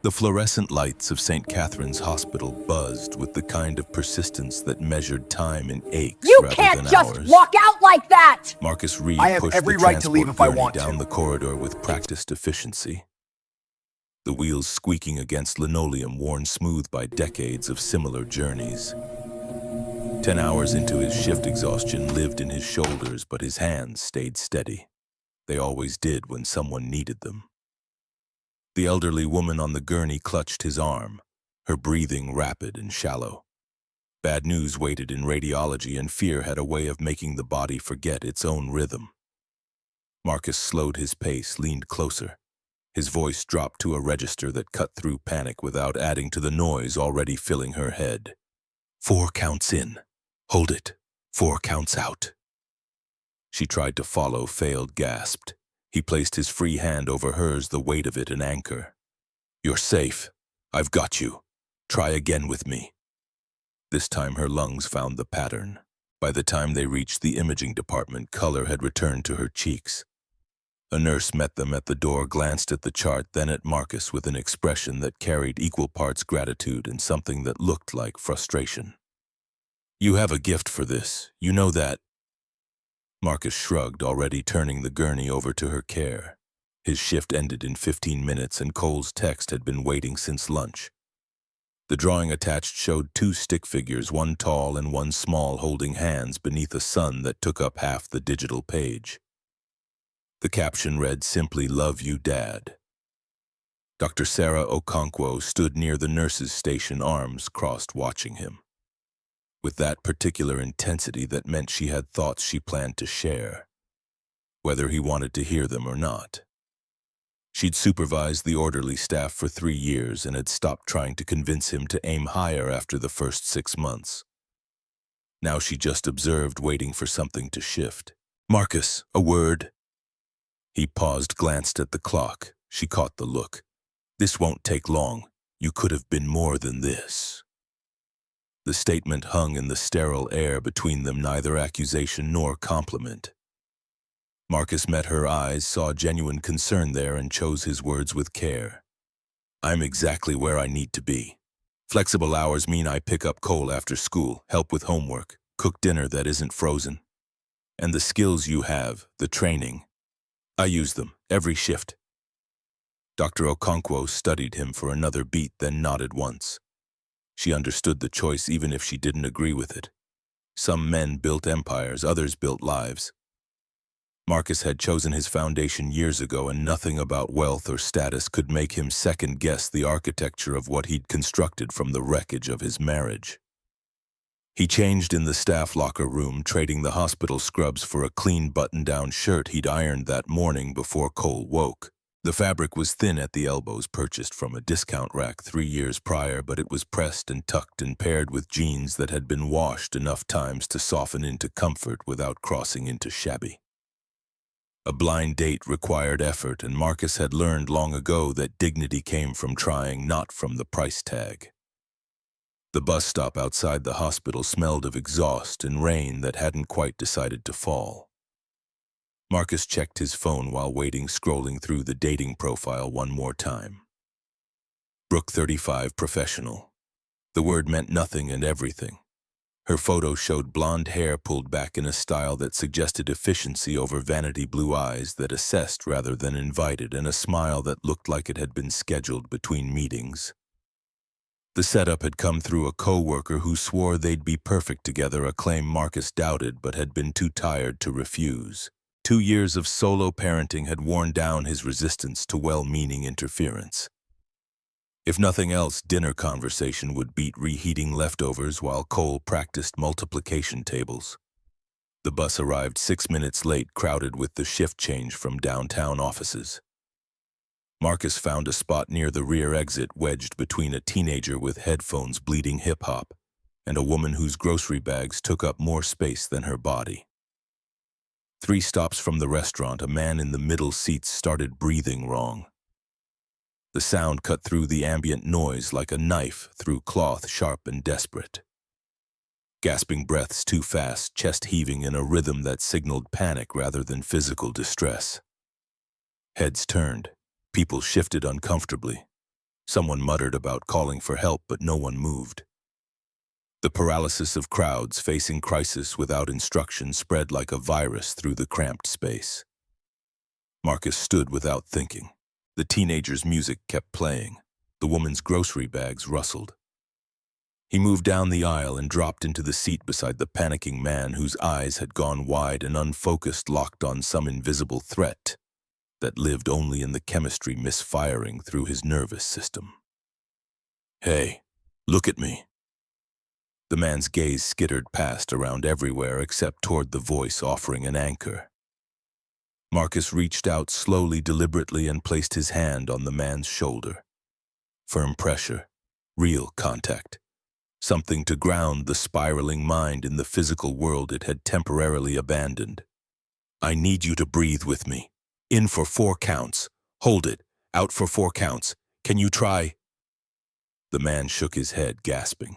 The fluorescent lights of St. Catherine's Hospital buzzed with the kind of persistence that measured time in aches You rather can't than just hours. walk out like that! Marcus Reed I have pushed every the right to leave transport if I gurney want down to. the corridor with practiced efficiency. The wheels squeaking against linoleum worn smooth by decades of similar journeys. 10 hours into his shift, exhaustion lived in his shoulders, but his hands stayed steady. They always did when someone needed them. The elderly woman on the gurney clutched his arm, her breathing rapid and shallow. Bad news waited in radiology, and fear had a way of making the body forget its own rhythm. Marcus slowed his pace, leaned closer. His voice dropped to a register that cut through panic without adding to the noise already filling her head. 4 counts in. Hold it. 4 counts out. She tried to follow, failed, gasped. He placed his free hand over hers, the weight of it an anchor. You're safe. I've got you. Try again with me. This time her lungs found the pattern. By the time they reached the imaging department, color had returned to her cheeks. A nurse met them at the door, glanced at the chart, then at Marcus with an expression that carried equal parts gratitude and something that looked like frustration. You have a gift for this, you know that. Marcus shrugged, already turning the gurney over to her care. His shift ended in 15 minutes, and Cole's text had been waiting since lunch. The drawing attached showed 2 stick figures, one tall and one small, holding hands beneath a sun that took up half the digital page. The caption read simply, "Love you, Dad." Dr. Sarah Okonkwo stood near the nurse's station, arms crossed, watching him. With that particular intensity that meant she had thoughts she planned to share, whether he wanted to hear them or not. She'd supervised the orderly staff for 3 years and had stopped trying to convince him to aim higher after the first 6 months. Now she just observed, waiting for something to shift. "Marcus, a word." He paused, glanced at the clock. She caught the look. "This won't take long. You could have been more than this." The statement hung in the sterile air between them, neither accusation nor compliment. Marcus met her eyes, saw genuine concern there, and chose his words with care. "I'm exactly where I need to be. Flexible hours mean I pick up Cole after school, help with homework, cook dinner that isn't frozen. And the skills you have, the training, I use them every shift." Dr. Okonkwo studied him for another beat, then nodded once. She understood the choice even if she didn't agree with it. Some men built empires, others built lives. Marcus had chosen his foundation years ago, and nothing about wealth or status could make him second-guess the architecture of what he'd constructed from the wreckage of his marriage. He changed in the staff locker room, trading the hospital scrubs for a clean button-down shirt he'd ironed that morning before Cole woke. The fabric was thin at the elbows, purchased from a discount rack 3 years prior, but it was pressed and tucked and paired with jeans that had been washed enough times to soften into comfort without crossing into shabby. A blind date required effort, and Marcus had learned long ago that dignity came from trying, not from the price tag. The bus stop outside the hospital smelled of exhaust and rain that hadn't quite decided to fall. Marcus checked his phone while waiting, scrolling through the dating profile one more time. Brooke, 35, professional. The word meant nothing and everything. Her photo showed blonde hair pulled back in a style that suggested efficiency over vanity, blue eyes that assessed rather than invited, and a smile that looked like it had been scheduled between meetings. The setup had come through a co-worker who swore they'd be perfect together, a claim Marcus doubted but had been too tired to refuse. 2 years of solo parenting had worn down his resistance to well-meaning interference. If nothing else, dinner conversation would beat reheating leftovers while Cole practiced multiplication tables. The bus arrived 6 minutes late, crowded with the shift change from downtown offices. Marcus found a spot near the rear exit, wedged between a teenager with headphones bleeding hip-hop and a woman whose grocery bags took up more space than her body. 3 stops from the restaurant, a man in the middle seat started breathing wrong. The sound cut through the ambient noise like a knife through cloth, sharp and desperate. Gasping breaths too fast, chest heaving in a rhythm that signaled panic rather than physical distress. Heads turned. People shifted uncomfortably. Someone muttered about calling for help, but no one moved. The paralysis of crowds facing crisis without instruction spread like a virus through the cramped space. Marcus stood without thinking. The teenager's music kept playing. The woman's grocery bags rustled. He moved down the aisle and dropped into the seat beside the panicking man whose eyes had gone wide and unfocused, locked on some invisible threat that lived only in the chemistry misfiring through his nervous system. "Hey, look at me." The man's gaze skittered past around everywhere except toward the voice offering an anchor. Marcus reached out slowly, deliberately, and placed his hand on the man's shoulder. Firm pressure, real contact, something to ground the spiraling mind in the physical world it had temporarily abandoned. "I need you to breathe with me. In for 4 counts. Hold it. Out for 4 counts. Can you try?" The man shook his head, gasping.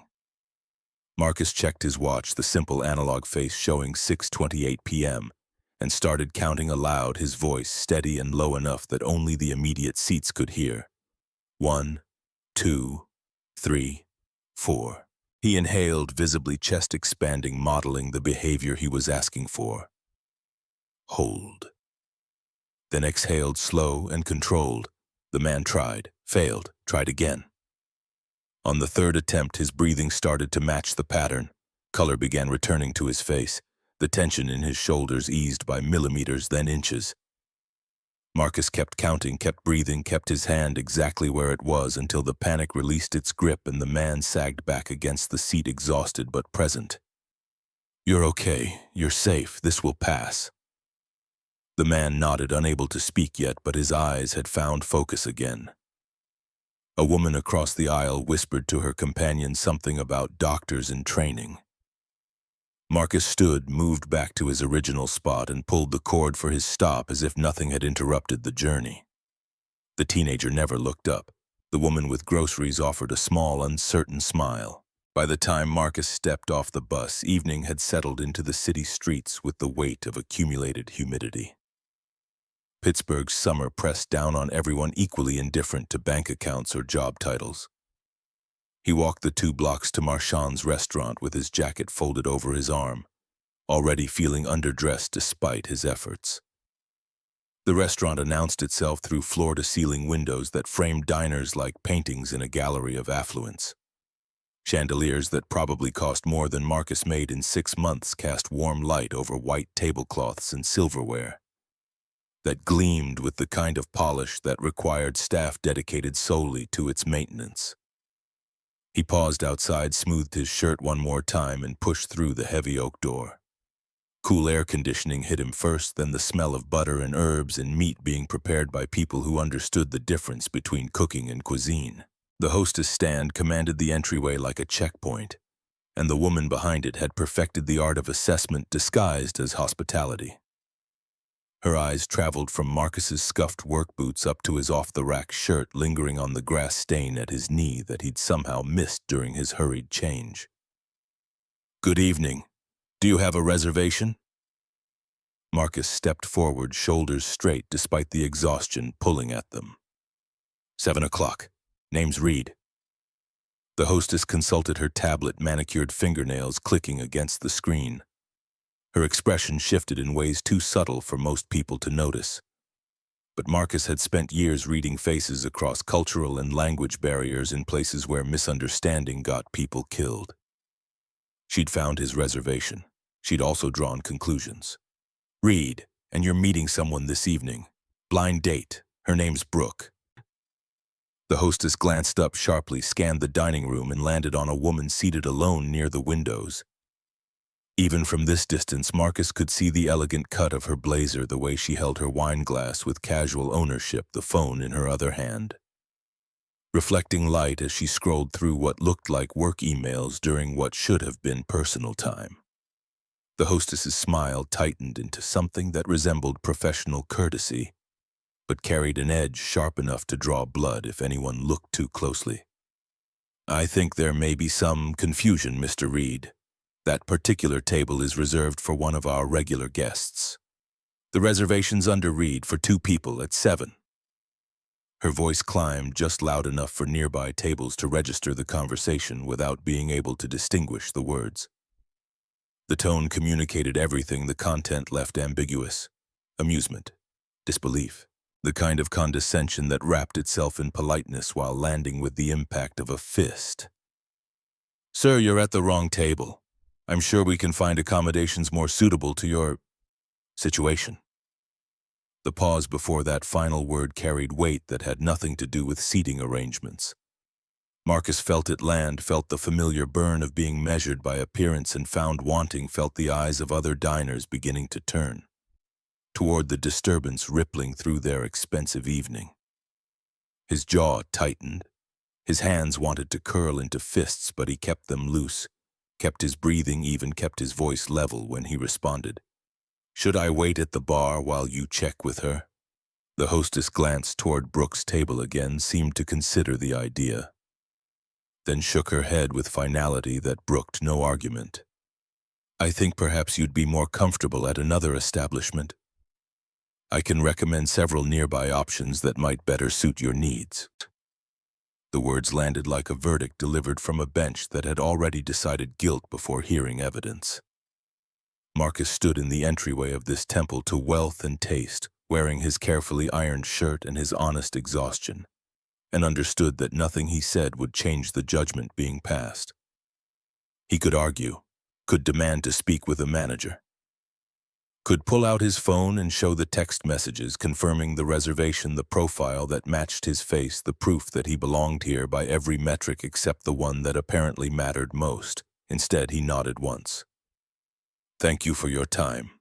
Marcus checked his watch, the simple analog face showing 6:28 p.m., and started counting aloud, his voice steady and low enough that only the immediate seats could hear. 1, 2, 3, 4. He inhaled, visibly chest expanding, modeling the behavior he was asking for. Hold. Then exhaled, slow and controlled. The man tried, failed, tried again. On the 3rd attempt, his breathing started to match the pattern. Color began returning to his face. The tension in his shoulders eased by millimeters, then inches. Marcus kept counting, kept breathing, kept his hand exactly where it was until the panic released its grip and the man sagged back against the seat, exhausted but present. "You're okay. You're safe. This will pass." The man nodded, unable to speak yet, but his eyes had found focus again. A woman across the aisle whispered to her companion something about doctors in training. Marcus stood, moved back to his original spot, and pulled the cord for his stop as if nothing had interrupted the journey. The teenager never looked up. The woman with groceries offered a small, uncertain smile. By the time Marcus stepped off the bus, evening had settled into the city streets with the weight of accumulated humidity. Pittsburgh's summer pressed down on everyone, equally indifferent to bank accounts or job titles. He walked the 2 blocks to Marchand's restaurant with his jacket folded over his arm, already feeling underdressed despite his efforts. The restaurant announced itself through floor-to-ceiling windows that framed diners like paintings in a gallery of affluence. Chandeliers that probably cost more than Marcus made in 6 months cast warm light over white tablecloths and silverware that gleamed with the kind of polish that required staff dedicated solely to its maintenance. He paused outside, smoothed his shirt one more time, and pushed through the heavy oak door. Cool air conditioning hit him first, then the smell of butter and herbs and meat being prepared by people who understood the difference between cooking and cuisine. The hostess stand commanded the entryway like a checkpoint, and the woman behind it had perfected the art of assessment disguised as hospitality. Her eyes traveled from Marcus's scuffed work boots up to his off-the-rack shirt, lingering on the grass stain at his knee that he'd somehow missed during his hurried change. "Good evening. Do you have a reservation?" Marcus stepped forward, shoulders straight despite the exhaustion pulling at them. 7 o'clock. Name's Reed." The hostess consulted her tablet, manicured fingernails clicking against the screen. Her expression shifted in ways too subtle for most people to notice. But Marcus had spent years reading faces across cultural and language barriers in places where misunderstanding got people killed. She'd found his reservation. She'd also drawn conclusions. "Reed, and you're meeting someone this evening. Blind date. Her name's Brooke." The hostess glanced up sharply, scanned the dining room, and landed on a woman seated alone near the windows. Even from this distance, Marcus could see the elegant cut of her blazer, the way she held her wine glass with casual ownership, the phone in her other hand. Reflecting light as she scrolled through what looked like work emails during what should have been personal time. The hostess's smile tightened into something that resembled professional courtesy, but carried an edge sharp enough to draw blood if anyone looked too closely. "I think there may be some confusion, Mr. Reed. That particular table is reserved for one of our regular guests. The reservation's under Reed for 2 people at 7. Her voice climbed just loud enough for nearby tables to register the conversation without being able to distinguish the words. The tone communicated everything the content left ambiguous: amusement, disbelief, the kind of condescension that wrapped itself in politeness while landing with the impact of a fist. "Sir, you're at the wrong table. I'm sure we can find accommodations more suitable to your situation." The pause before that final word carried weight that had nothing to do with seating arrangements. Marcus felt it land, felt the familiar burn of being measured by appearance, and found wanting, felt the eyes of other diners beginning to turn toward the disturbance rippling through their expensive evening. His jaw tightened. His hands wanted to curl into fists, but he kept them loose, kept his breathing even, kept his voice level when he responded. "Should I wait at the bar while you check with her?" The hostess glanced toward Brooke's table again, seemed to consider the idea, then shook her head with finality that brooked no argument. "I think perhaps you'd be more comfortable at another establishment. I can recommend several nearby options that might better suit your needs." The words landed like a verdict delivered from a bench that had already decided guilt before hearing evidence. Marcus stood in the entryway of this temple to wealth and taste, wearing his carefully ironed shirt and his honest exhaustion, and understood that nothing he said would change the judgment being passed. He could argue, could demand to speak with a manager, could pull out his phone and show the text messages confirming the reservation, the profile that matched his face, the proof that he belonged here by every metric except the one that apparently mattered most. Instead, he nodded once. "Thank you for your time."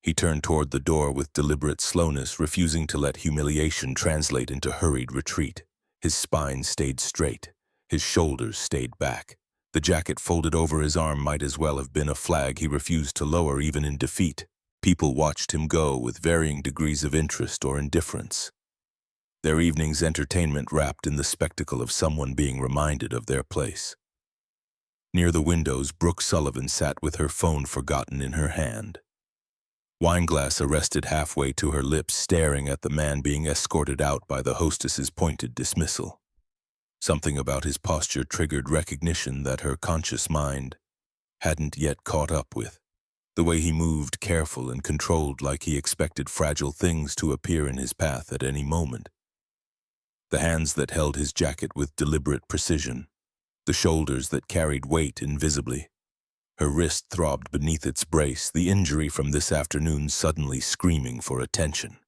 He turned toward the door with deliberate slowness, refusing to let humiliation translate into hurried retreat. His spine stayed straight. His shoulders stayed back. The jacket folded over his arm might as well have been a flag he refused to lower even in defeat. People watched him go with varying degrees of interest or indifference, their evening's entertainment wrapped in the spectacle of someone being reminded of their place. Near the windows, Brooke Sullivan sat with her phone forgotten in her hand, wineglass arrested halfway to her lips, staring at the man being escorted out by the hostess's pointed dismissal. Something about his posture triggered recognition that her conscious mind hadn't yet caught up with. The way he moved, careful and controlled, like he expected fragile things to appear in his path at any moment. The hands that held his jacket with deliberate precision, the shoulders that carried weight invisibly. Her wrist throbbed beneath its brace, the injury from this afternoon suddenly screaming for attention.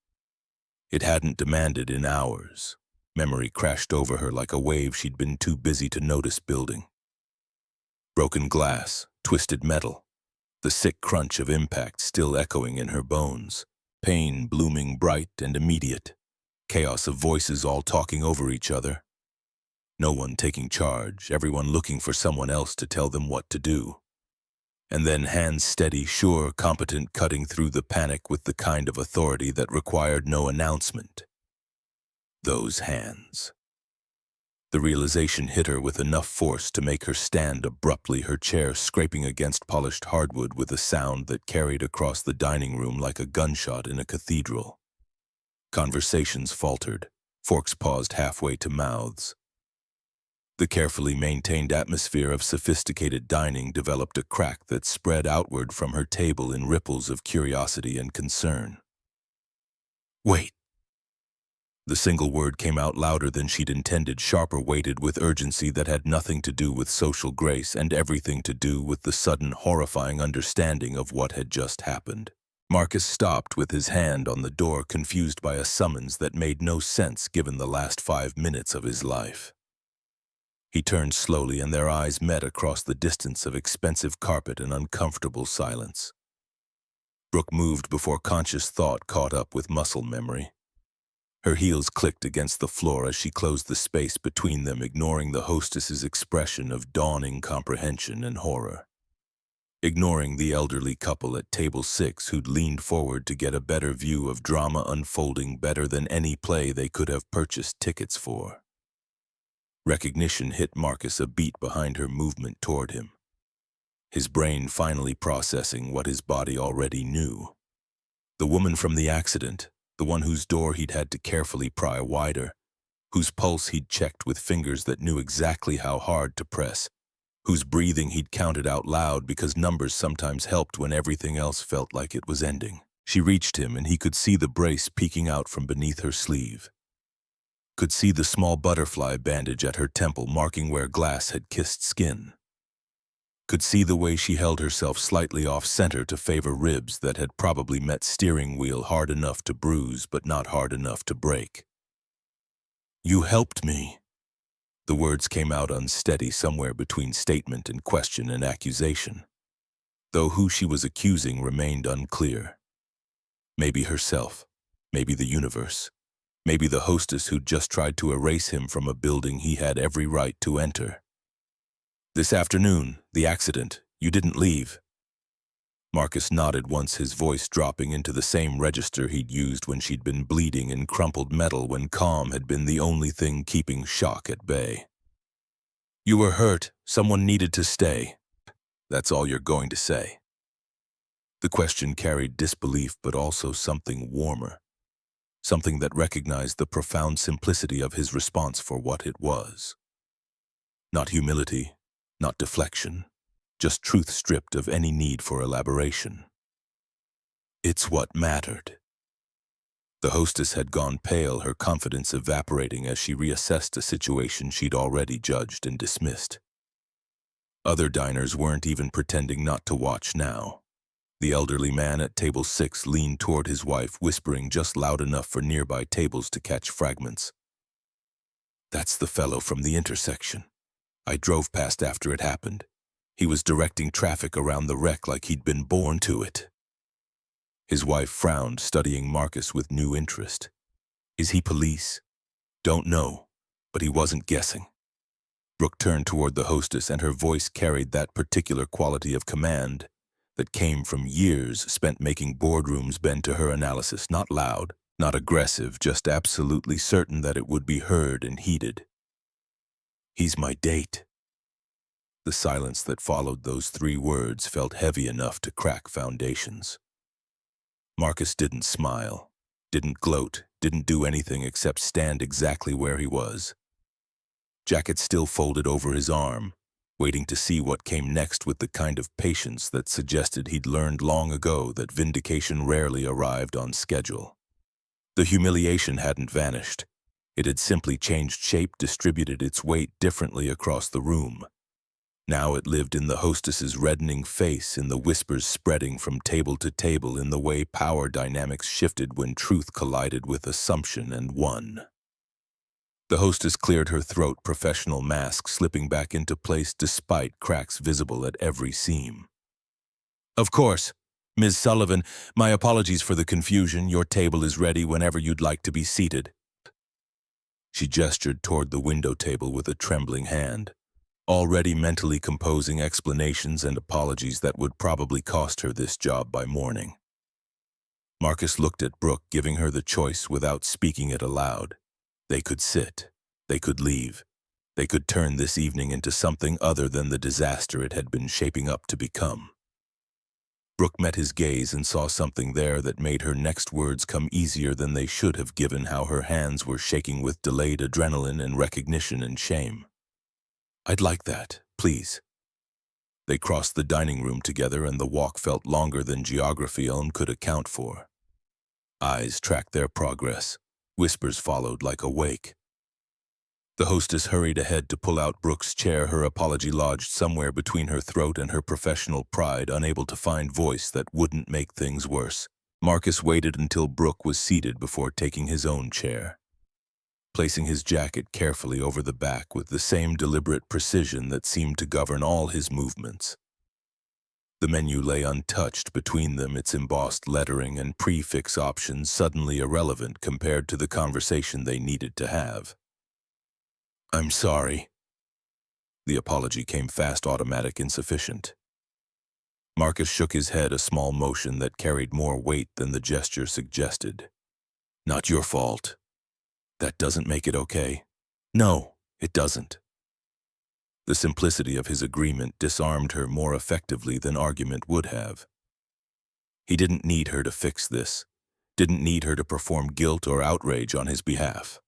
It hadn't demanded in hours. Memory crashed over her like a wave she'd been too busy to notice building. Broken glass, twisted metal, the sick crunch of impact still echoing in her bones, pain blooming bright and immediate, chaos of voices all talking over each other. No one taking charge, everyone looking for someone else to tell them what to do. And then hands steady, sure, competent, cutting through the panic with the kind of authority that required no announcement. Those hands. The realization hit her with enough force to make her stand abruptly, her chair scraping against polished hardwood with a sound that carried across the dining room like a gunshot in a cathedral. Conversations faltered, forks paused halfway to mouths. The carefully maintained atmosphere of sophisticated dining developed a crack that spread outward from her table in ripples of curiosity and concern. "Wait." The single word came out louder than she'd intended, sharper, weighted with urgency that had nothing to do with social grace and everything to do with the sudden, horrifying understanding of what had just happened. Marcus stopped with his hand on the door, confused by a summons that made no sense given the last 5 minutes of his life. He turned slowly, and their eyes met across the distance of expensive carpet and uncomfortable silence. Brooke moved before conscious thought caught up with muscle memory. Her heels clicked against the floor as she closed the space between them, ignoring the hostess's expression of dawning comprehension and horror. Ignoring the elderly couple at table 6 who'd leaned forward to get a better view of drama unfolding better than any play they could have purchased tickets for. Recognition hit Marcus a beat behind her movement toward him, his brain finally processing what his body already knew. The woman from the accident, the one whose door he'd had to carefully pry wider, whose pulse he'd checked with fingers that knew exactly how hard to press, whose breathing he'd counted out loud because numbers sometimes helped when everything else felt like it was ending. She reached him, and he could see the brace peeking out from beneath her sleeve. Could see the small butterfly bandage at her temple marking where glass had kissed skin. Could see the way she held herself slightly off-center to favor ribs that had probably met steering wheel hard enough to bruise but not hard enough to break. "You helped me." The words came out unsteady somewhere between statement and question and accusation, though who she was accusing remained unclear. Maybe herself, maybe the universe, maybe the hostess who'd just tried to erase him from a building he had every right to enter. "This afternoon, the accident, you didn't leave." Marcus nodded once, his voice dropping into the same register he'd used when she'd been bleeding in crumpled metal when calm had been the only thing keeping shock at bay. "You were hurt, someone needed to stay. That's all you're going to say." The question carried disbelief but also something warmer, something that recognized the profound simplicity of his response for what it was. Not humility, not deflection, just truth stripped of any need for elaboration. It's what mattered. The hostess had gone pale, her confidence evaporating as she reassessed a situation she'd already judged and dismissed. Other diners weren't even pretending not to watch now. The elderly man at table 6 leaned toward his wife, whispering just loud enough for nearby tables to catch fragments. "That's the fellow from the intersection. I drove past after it happened. He was directing traffic around the wreck like he'd been born to it." His wife frowned, studying Marcus with new interest. "Is he police?" "Don't know, but he wasn't guessing." Brooke turned toward the hostess, and her voice carried that particular quality of command that came from years spent making boardrooms bend to her analysis, not loud, not aggressive, just absolutely certain that it would be heard and heeded. "He's my date." The silence that followed those 3 words felt heavy enough to crack foundations. Marcus didn't smile, didn't gloat, didn't do anything except stand exactly where he was. Jacket still folded over his arm, waiting to see what came next with the kind of patience that suggested he'd learned long ago that vindication rarely arrived on schedule. The humiliation hadn't vanished. It had simply changed shape, distributed its weight differently across the room. Now it lived in the hostess's reddening face, in the whispers spreading from table to table, in the way power dynamics shifted when truth collided with assumption and won. The hostess cleared her throat, professional mask slipping back into place despite cracks visible at every seam. "Of course. Ms. Sullivan, my apologies for the confusion. Your table is ready whenever you'd like to be seated." She gestured toward the window table with a trembling hand, already mentally composing explanations and apologies that would probably cost her this job by morning. Marcus looked at Brooke, giving her the choice without speaking it aloud. They could sit, they could leave, they could turn this evening into something other than the disaster it had been shaping up to become. Brooke met his gaze and saw something there that made her next words come easier than they should have, given how her hands were shaking with delayed adrenaline and recognition and shame. "I'd like that, please." They crossed the dining room together, and the walk felt longer than geography alone could account for. Eyes tracked their progress. Whispers followed like a wake. The hostess hurried ahead to pull out Brooke's chair, her apology lodged somewhere between her throat and her professional pride, unable to find voice that wouldn't make things worse. Marcus waited until Brooke was seated before taking his own chair, placing his jacket carefully over the back with the same deliberate precision that seemed to govern all his movements. The menu lay untouched between them, its embossed lettering and prefix options suddenly irrelevant compared to the conversation they needed to have. "I'm sorry." The apology came fast, automatic, insufficient. Marcus shook his head, a small motion that carried more weight than the gesture suggested. "Not your fault." "That doesn't make it okay." "No, it doesn't." The simplicity of his agreement disarmed her more effectively than argument would have. He didn't need her to fix this, Didn't need her to perform guilt or outrage on his behalf.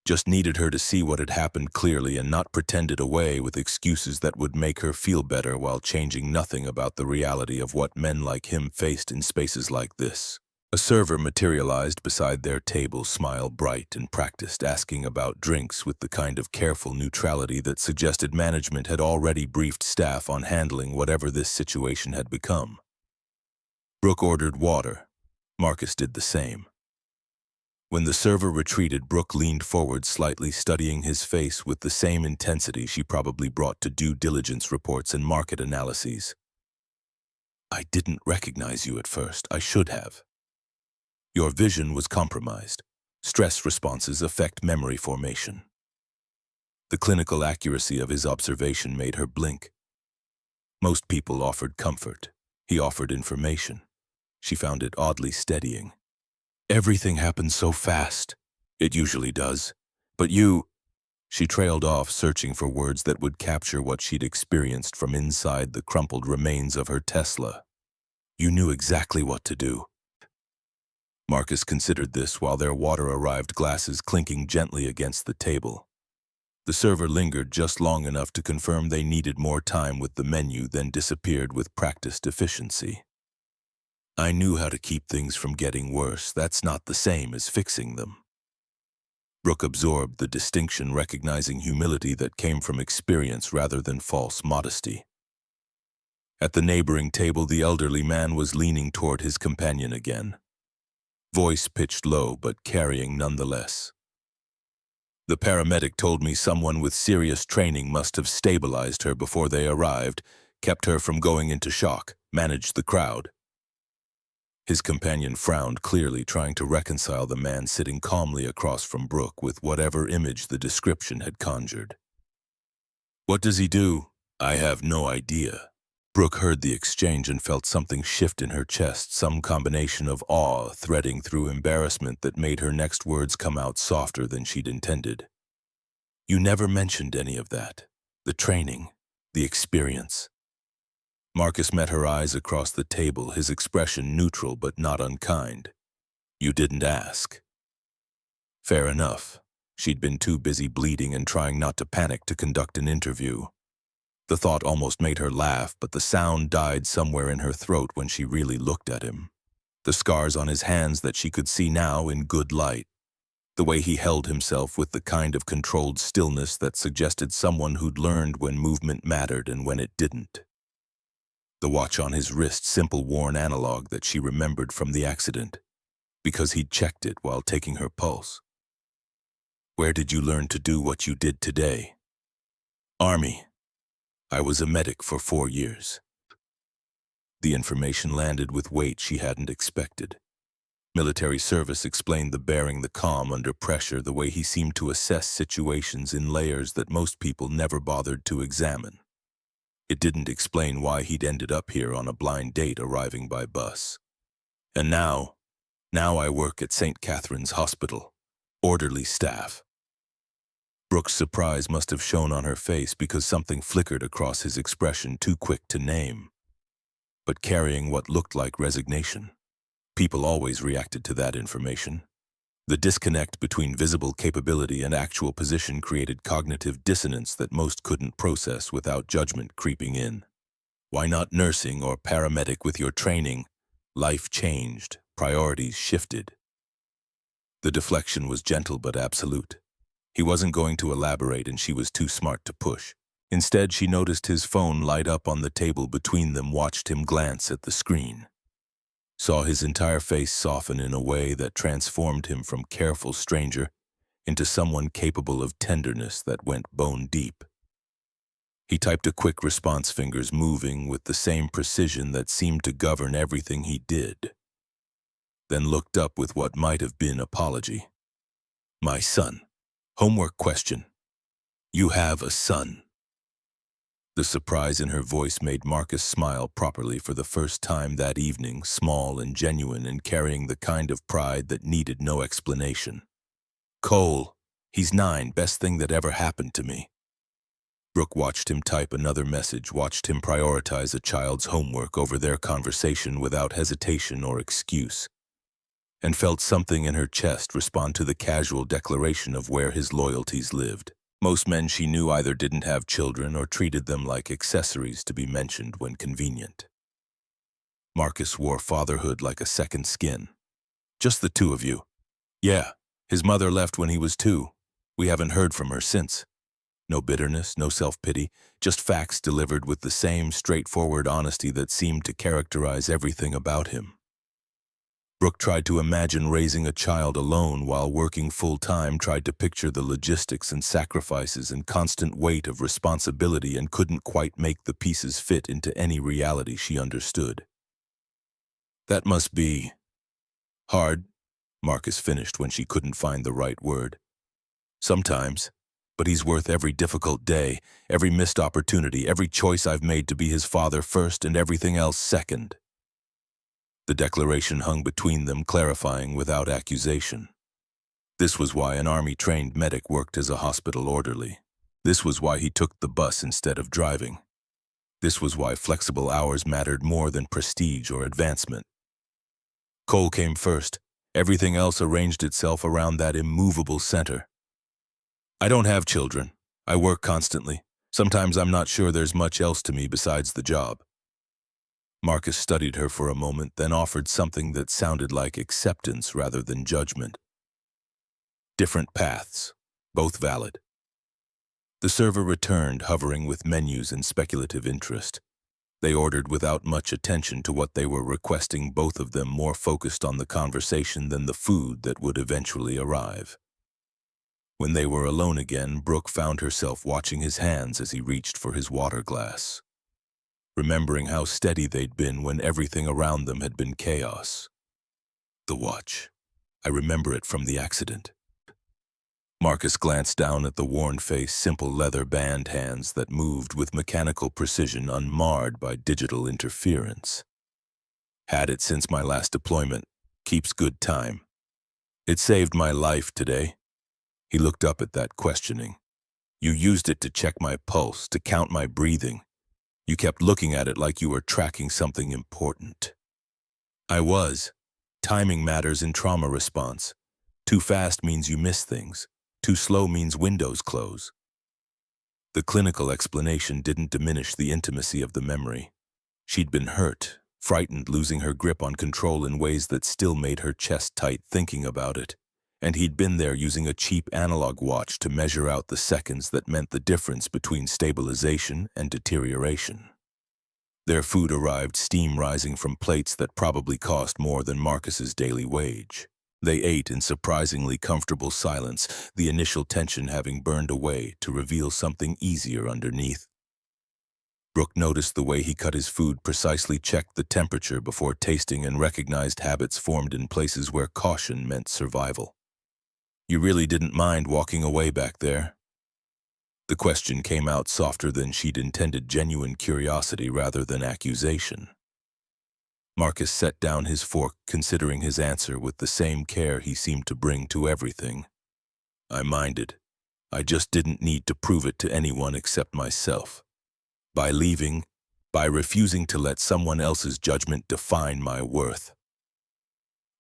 Just needed her to see what had happened clearly and not pretend it away with excuses that would make her feel better while changing nothing about the reality of what men like him faced in spaces like this. A server materialized beside their table, smile bright and practiced, asking about drinks with the kind of careful neutrality that suggested management had already briefed staff on handling whatever this situation had become. Brooke ordered water. Marcus did the same. When the server retreated, Brooke leaned forward slightly, studying his face with the same intensity she probably brought to due diligence reports and market analyses. "I didn't recognize you at first. I should have. Your vision was compromised. Stress responses affect memory formation." The clinical accuracy of his observation made her blink. Most people offered comfort. He offered information. She found it oddly steadying. "Everything happens so fast." "It usually does. But you—" She trailed off, searching for words that would capture what she'd experienced from inside the crumpled remains of her Tesla. "You knew exactly what to do." Marcus considered this while their water-arrived glasses clinking gently against the table. The server lingered just long enough to confirm they needed more time with the menu, then disappeared with practiced efficiency. "I knew how to keep things from getting worse. That's not the same as fixing them." Brooke absorbed the distinction, recognizing humility that came from experience rather than false modesty. At the neighboring table, the elderly man was leaning toward his companion again. Voice pitched low, but carrying nonetheless. "The paramedic told me someone with serious training must have stabilized her before they arrived, kept her from going into shock, managed the crowd." His companion frowned, clearly trying to reconcile the man sitting calmly across from Brooke with whatever image the description had conjured. "What does he do?" "I have no idea." Brooke heard the exchange and felt something shift in her chest, some combination of awe threading through embarrassment that made her next words come out softer than she'd intended. "You never mentioned any of that. The training, the experience." Marcus met her eyes across the table, his expression neutral but not unkind. "You didn't ask." Fair enough. She'd been too busy bleeding and trying not to panic to conduct an interview. The thought almost made her laugh, but the sound died somewhere in her throat when she really looked at him. The scars on his hands that she could see now in good light. The way he held himself with the kind of controlled stillness that suggested someone who'd learned when movement mattered and when it didn't. The watch on his wrist, simple worn analog that she remembered from the accident, because he'd checked it while taking her pulse. "Where did you learn to do what you did today?" "Army. I was a medic for 4 years. The information landed with weight she hadn't expected. Military service explained the bearing the calm under pressure, the way he seemed to assess situations in layers that most people never bothered to examine. It didn't explain why he'd ended up here on a blind date arriving by bus. "And now I work at St. Catherine's Hospital. Orderly staff." Brooke's surprise must have shown on her face because something flickered across his expression, too quick to name, but carrying what looked like resignation. People always reacted to that information. The disconnect between visible capability and actual position created cognitive dissonance that most couldn't process without judgment creeping in. "Why not nursing or paramedic with your training?" Life changed, priorities shifted. The deflection was gentle but absolute. He wasn't going to elaborate, and she was too smart to push. Instead, she noticed his phone light up on the table between them, watched him glance at the screen. Saw his entire face soften in a way that transformed him from careful stranger into someone capable of tenderness that went bone deep. He typed a quick response, fingers moving with the same precision that seemed to govern everything he did. Then looked up with what might have been apology. "My son. Homework question. You have a son." The surprise in her voice made Marcus smile properly for the first time that evening, small and genuine and carrying the kind of pride that needed no explanation. "Cole. He's 9, best thing that ever happened to me." Brooke watched him type another message, watched him prioritize a child's homework over their conversation without hesitation or excuse. and felt something in her chest respond to the casual declaration of where his loyalties lived. Most men she knew either didn't have children or treated them like accessories to be mentioned when convenient. Marcus wore fatherhood like a second skin. Just the two of you. Yeah, his mother left when he was 2. We haven't heard from her since. No bitterness, no self-pity, just facts delivered with the same straightforward honesty that seemed to characterize everything about him. Brooke tried to imagine raising a child alone while working full-time, tried to picture the logistics and sacrifices and constant weight of responsibility, and couldn't quite make the pieces fit into any reality she understood. That must be hard, Marcus finished when she couldn't find the right word. Sometimes, but he's worth every difficult day, every missed opportunity, every choice I've made to be his father first and everything else second. The declaration hung between them, clarifying without accusation. This was why an army-trained medic worked as a hospital orderly. This was why he took the bus instead of driving. This was why flexible hours mattered more than prestige or advancement. Cole came first. Everything else arranged itself around that immovable center. I don't have children. I work constantly. Sometimes I'm not sure there's much else to me besides the job. Marcus studied her for a moment, then offered something that sounded like acceptance rather than judgment. Different paths, both valid. The server returned, hovering with menus in speculative interest. They ordered without much attention to what they were requesting, both of them more focused on the conversation than the food that would eventually arrive. When they were alone again, Brooke found herself watching his hands as he reached for his water glass, remembering how steady they'd been when everything around them had been chaos. The watch. I remember it from the accident. Marcus glanced down at the worn-faced, simple leather band hands that moved with mechanical precision, unmarred by digital interference. Had it since my last deployment. Keeps good time. It saved my life today. He looked up at that, questioning. You used it to check my pulse, to count my breathing. You kept looking at it like you were tracking something important. I was. Timing matters in trauma response. Too fast means you miss things. Too slow means windows close. The clinical explanation didn't diminish the intimacy of the memory. She'd been hurt, frightened, losing her grip on control in ways that still made her chest tight thinking about it. And he'd been there using a cheap analog watch to measure out the seconds that meant the difference between stabilization and deterioration. Their food arrived, steam rising from plates that probably cost more than Marcus's daily wage. They ate in surprisingly comfortable silence, the initial tension having burned away to reveal something easier underneath. Brooke noticed the way he cut his food, precisely checked the temperature before tasting, and recognized habits formed in places where caution meant survival. You really didn't mind walking away back there? The question came out softer than she'd intended, genuine curiosity rather than accusation. Marcus set down his fork, considering his answer with the same care he seemed to bring to everything. I minded. I just didn't need to prove it to anyone except myself. By leaving, by refusing to let someone else's judgment define my worth.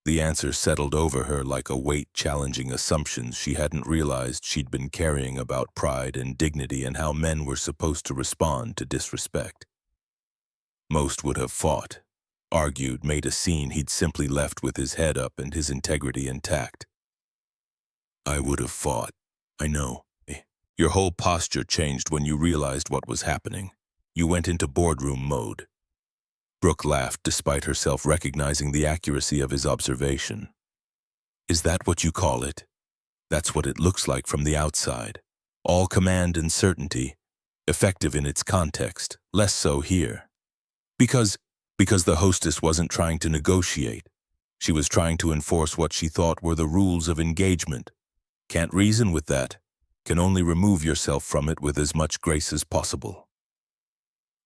The answer settled over her like a weight, challenging assumptions she hadn't realized she'd been carrying about pride and dignity and how men were supposed to respond to disrespect. Most would have fought, argued, made a scene. He'd simply left with his head up and his integrity intact. I would have fought, I know. Your whole posture changed when you realized what was happening. You went into boardroom mode. Brooke laughed, despite herself recognizing the accuracy of his observation. Is that what you call it? That's what it looks like from the outside. All command and certainty, effective in its context, less so here. Because the hostess wasn't trying to negotiate. She was trying to enforce what she thought were the rules of engagement. Can't reason with that. Can only remove yourself from it with as much grace as possible.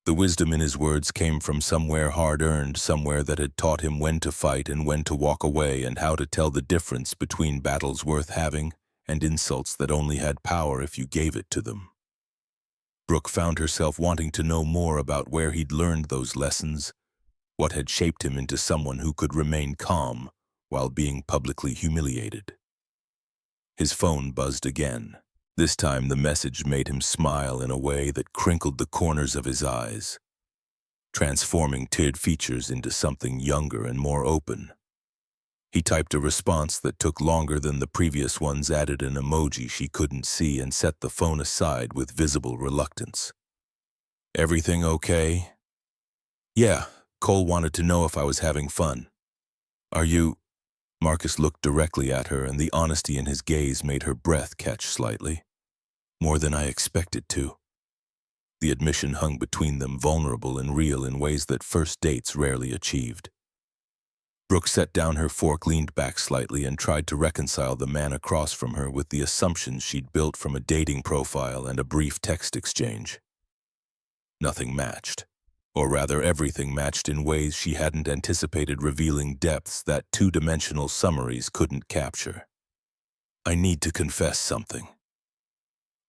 The wisdom in his words came from somewhere hard-earned, somewhere that had taught him when to fight and when to walk away, and how to tell the difference between battles worth having and insults that only had power if you gave it to them. Brooke found herself wanting to know more about where he'd learned those lessons, what had shaped him into someone who could remain calm while being publicly humiliated. His phone buzzed again. This time the message made him smile in a way that crinkled the corners of his eyes, transforming tiered features into something younger and more open. He typed a response that took longer than the previous ones, added an emoji she couldn't see, and set the phone aside with visible reluctance. "Everything okay?" "Yeah, Cole wanted to know if I was having fun." "Are you?" Marcus looked directly at her, and the honesty in his gaze made her breath catch slightly. "More than I expected to." The admission hung between them, vulnerable and real in ways that first dates rarely achieved. Brooke set down her fork, leaned back slightly, and tried to reconcile the man across from her with the assumptions she'd built from a dating profile and a brief text exchange. Nothing matched. Or rather, everything matched in ways she hadn't anticipated, revealing depths that two-dimensional summaries couldn't capture. "I need to confess something."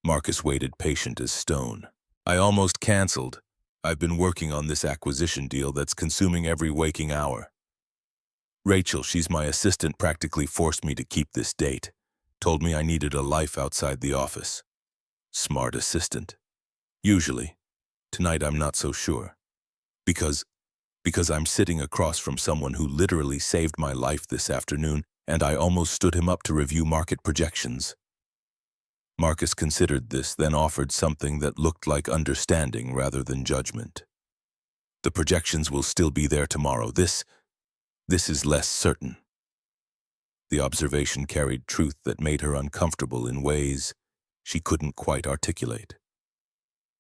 Marcus waited, patient as stone. "I almost canceled. I've been working on this acquisition deal that's consuming every waking hour. Rachel, she's my assistant, practically forced me to keep this date. Told me I needed a life outside the office." Smart assistant. Usually. Tonight I'm not so sure. Because I'm sitting across from someone who literally saved my life this afternoon, and I almost stood him up to review market projections. Marcus considered this, then offered something that looked like understanding rather than judgment. "The projections will still be there tomorrow. This is less certain." The observation carried truth that made her uncomfortable in ways she couldn't quite articulate.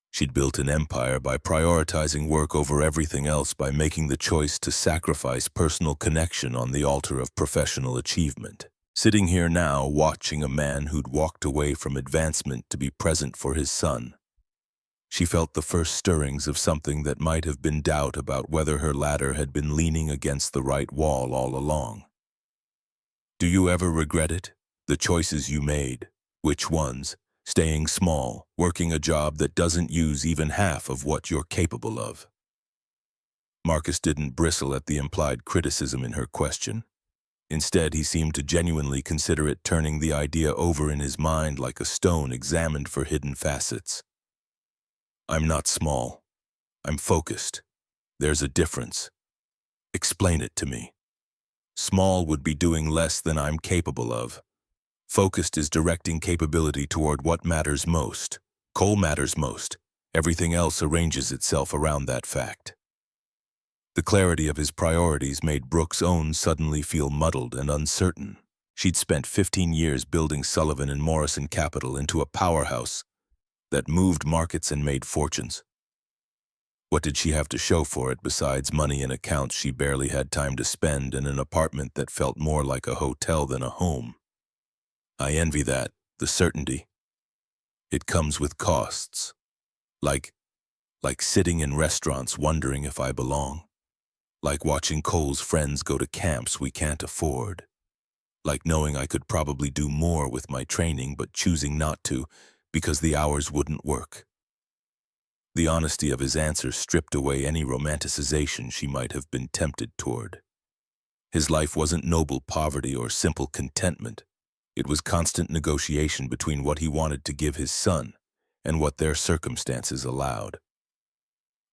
She'd built an empire by prioritizing work over everything else, by making the choice to sacrifice personal connection on the altar of professional achievement. Sitting here now, watching a man who'd walked away from advancement to be present for his son, she felt the first stirrings of something that might have been doubt about whether her ladder had been leaning against the right wall all along. "Do you ever regret it? The choices you made? Which ones? Staying small, working a job that doesn't use even half of what you're capable of?" Marcus didn't bristle at the implied criticism in her question. Instead, he seemed to genuinely consider it, turning the idea over in his mind like a stone examined for hidden facets. "I'm not small. I'm focused. There's a difference. Explain it to me." "Small would be doing less than I'm capable of. Focused is directing capability toward what matters most. Cole matters most. Everything else arranges itself around that fact." The clarity of his priorities made Brooke's own suddenly feel muddled and uncertain. She'd spent 15 years building Sullivan and Morrison Capital into a powerhouse that moved markets and made fortunes. What did she have to show for it besides money in accounts she barely had time to spend and an apartment that felt more like a hotel than a home? "I envy that, the certainty. It comes with costs. Like sitting in restaurants wondering if I belong. Like watching Cole's friends go to camps we can't afford. Like knowing I could probably do more with my training but choosing not to because the hours wouldn't work." The honesty of his answer stripped away any romanticization she might have been tempted toward. His life wasn't noble poverty or simple contentment. It was constant negotiation between what he wanted to give his son and what their circumstances allowed.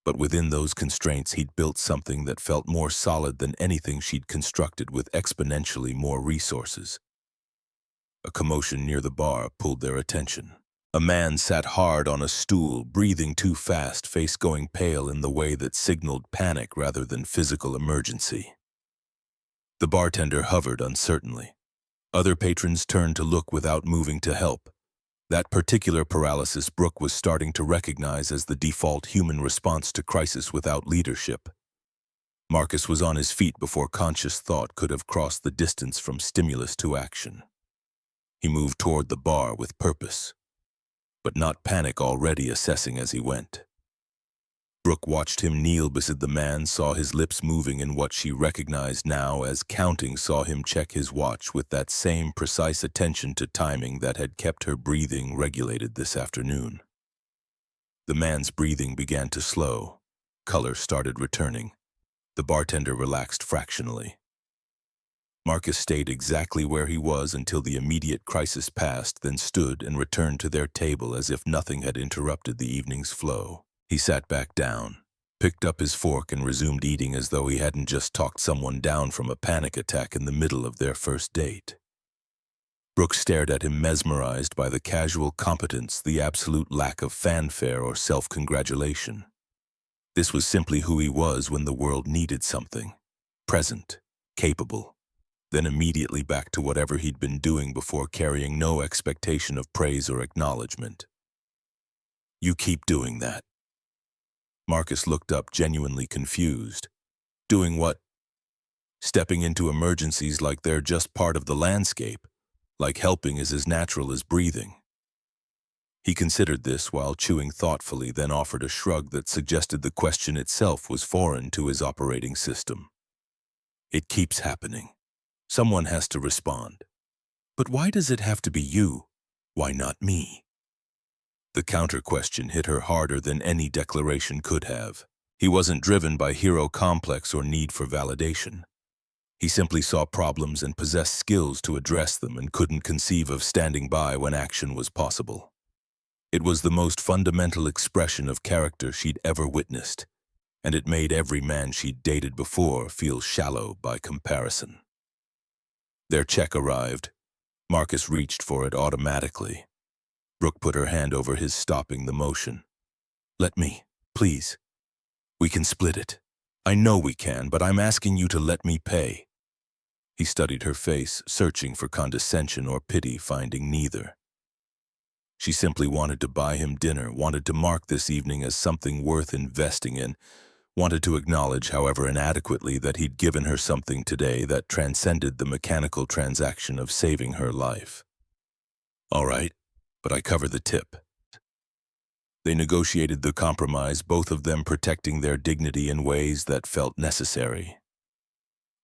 But within those constraints, he'd built something that felt more solid than anything she'd constructed with exponentially more resources. A commotion near the bar pulled their attention. A man sat hard on a stool, breathing too fast, face going pale in the way that signaled panic rather than physical emergency. The bartender hovered uncertainly. Other patrons turned to look without moving to help. That particular paralysis Brooke was starting to recognize as the default human response to crisis without leadership. Marcus was on his feet before conscious thought could have crossed the distance from stimulus to action. He moved toward the bar with purpose, but not panic already assessing as he went. Brooke watched him kneel beside the man, saw his lips moving in what she recognized now as counting, saw him check his watch with that same precise attention to timing that had kept her breathing regulated this afternoon. The man's breathing began to slow. Color started returning. The bartender relaxed fractionally. Marcus stayed exactly where he was until the immediate crisis passed, then stood and returned to their table as if nothing had interrupted the evening's flow. He sat back down, picked up his fork and resumed eating as though he hadn't just talked someone down from a panic attack in the middle of their first date. Brooke stared at him, mesmerized by the casual competence, the absolute lack of fanfare or self-congratulation. This was simply who he was when the world needed something. Present, capable, then immediately back to whatever he'd been doing before, carrying no expectation of praise or acknowledgement. "You keep doing that." Marcus looked up, genuinely confused. "Doing what?" "Stepping into emergencies like they're just part of the landscape, like helping is as natural as breathing." He considered this while chewing thoughtfully, then offered a shrug that suggested the question itself was foreign to his operating system. "It keeps happening. Someone has to respond. But why does it have to be you? Why not me?" The counter-question hit her harder than any declaration could have. He wasn't driven by hero complex or need for validation. He simply saw problems and possessed skills to address them, and couldn't conceive of standing by when action was possible. It was the most fundamental expression of character she'd ever witnessed, and it made every man she'd dated before feel shallow by comparison. Their check arrived. Marcus reached for it automatically. Brooke put her hand over his, stopping the motion. "Let me, please. We can split it. I know we can, but I'm asking you to let me pay." He studied her face, searching for condescension or pity, finding neither. She simply wanted to buy him dinner, wanted to mark this evening as something worth investing in, wanted to acknowledge, however inadequately, that he'd given her something today that transcended the mechanical transaction of saving her life. "All right, but I cover the tip." They negotiated the compromise, both of them protecting their dignity in ways that felt necessary,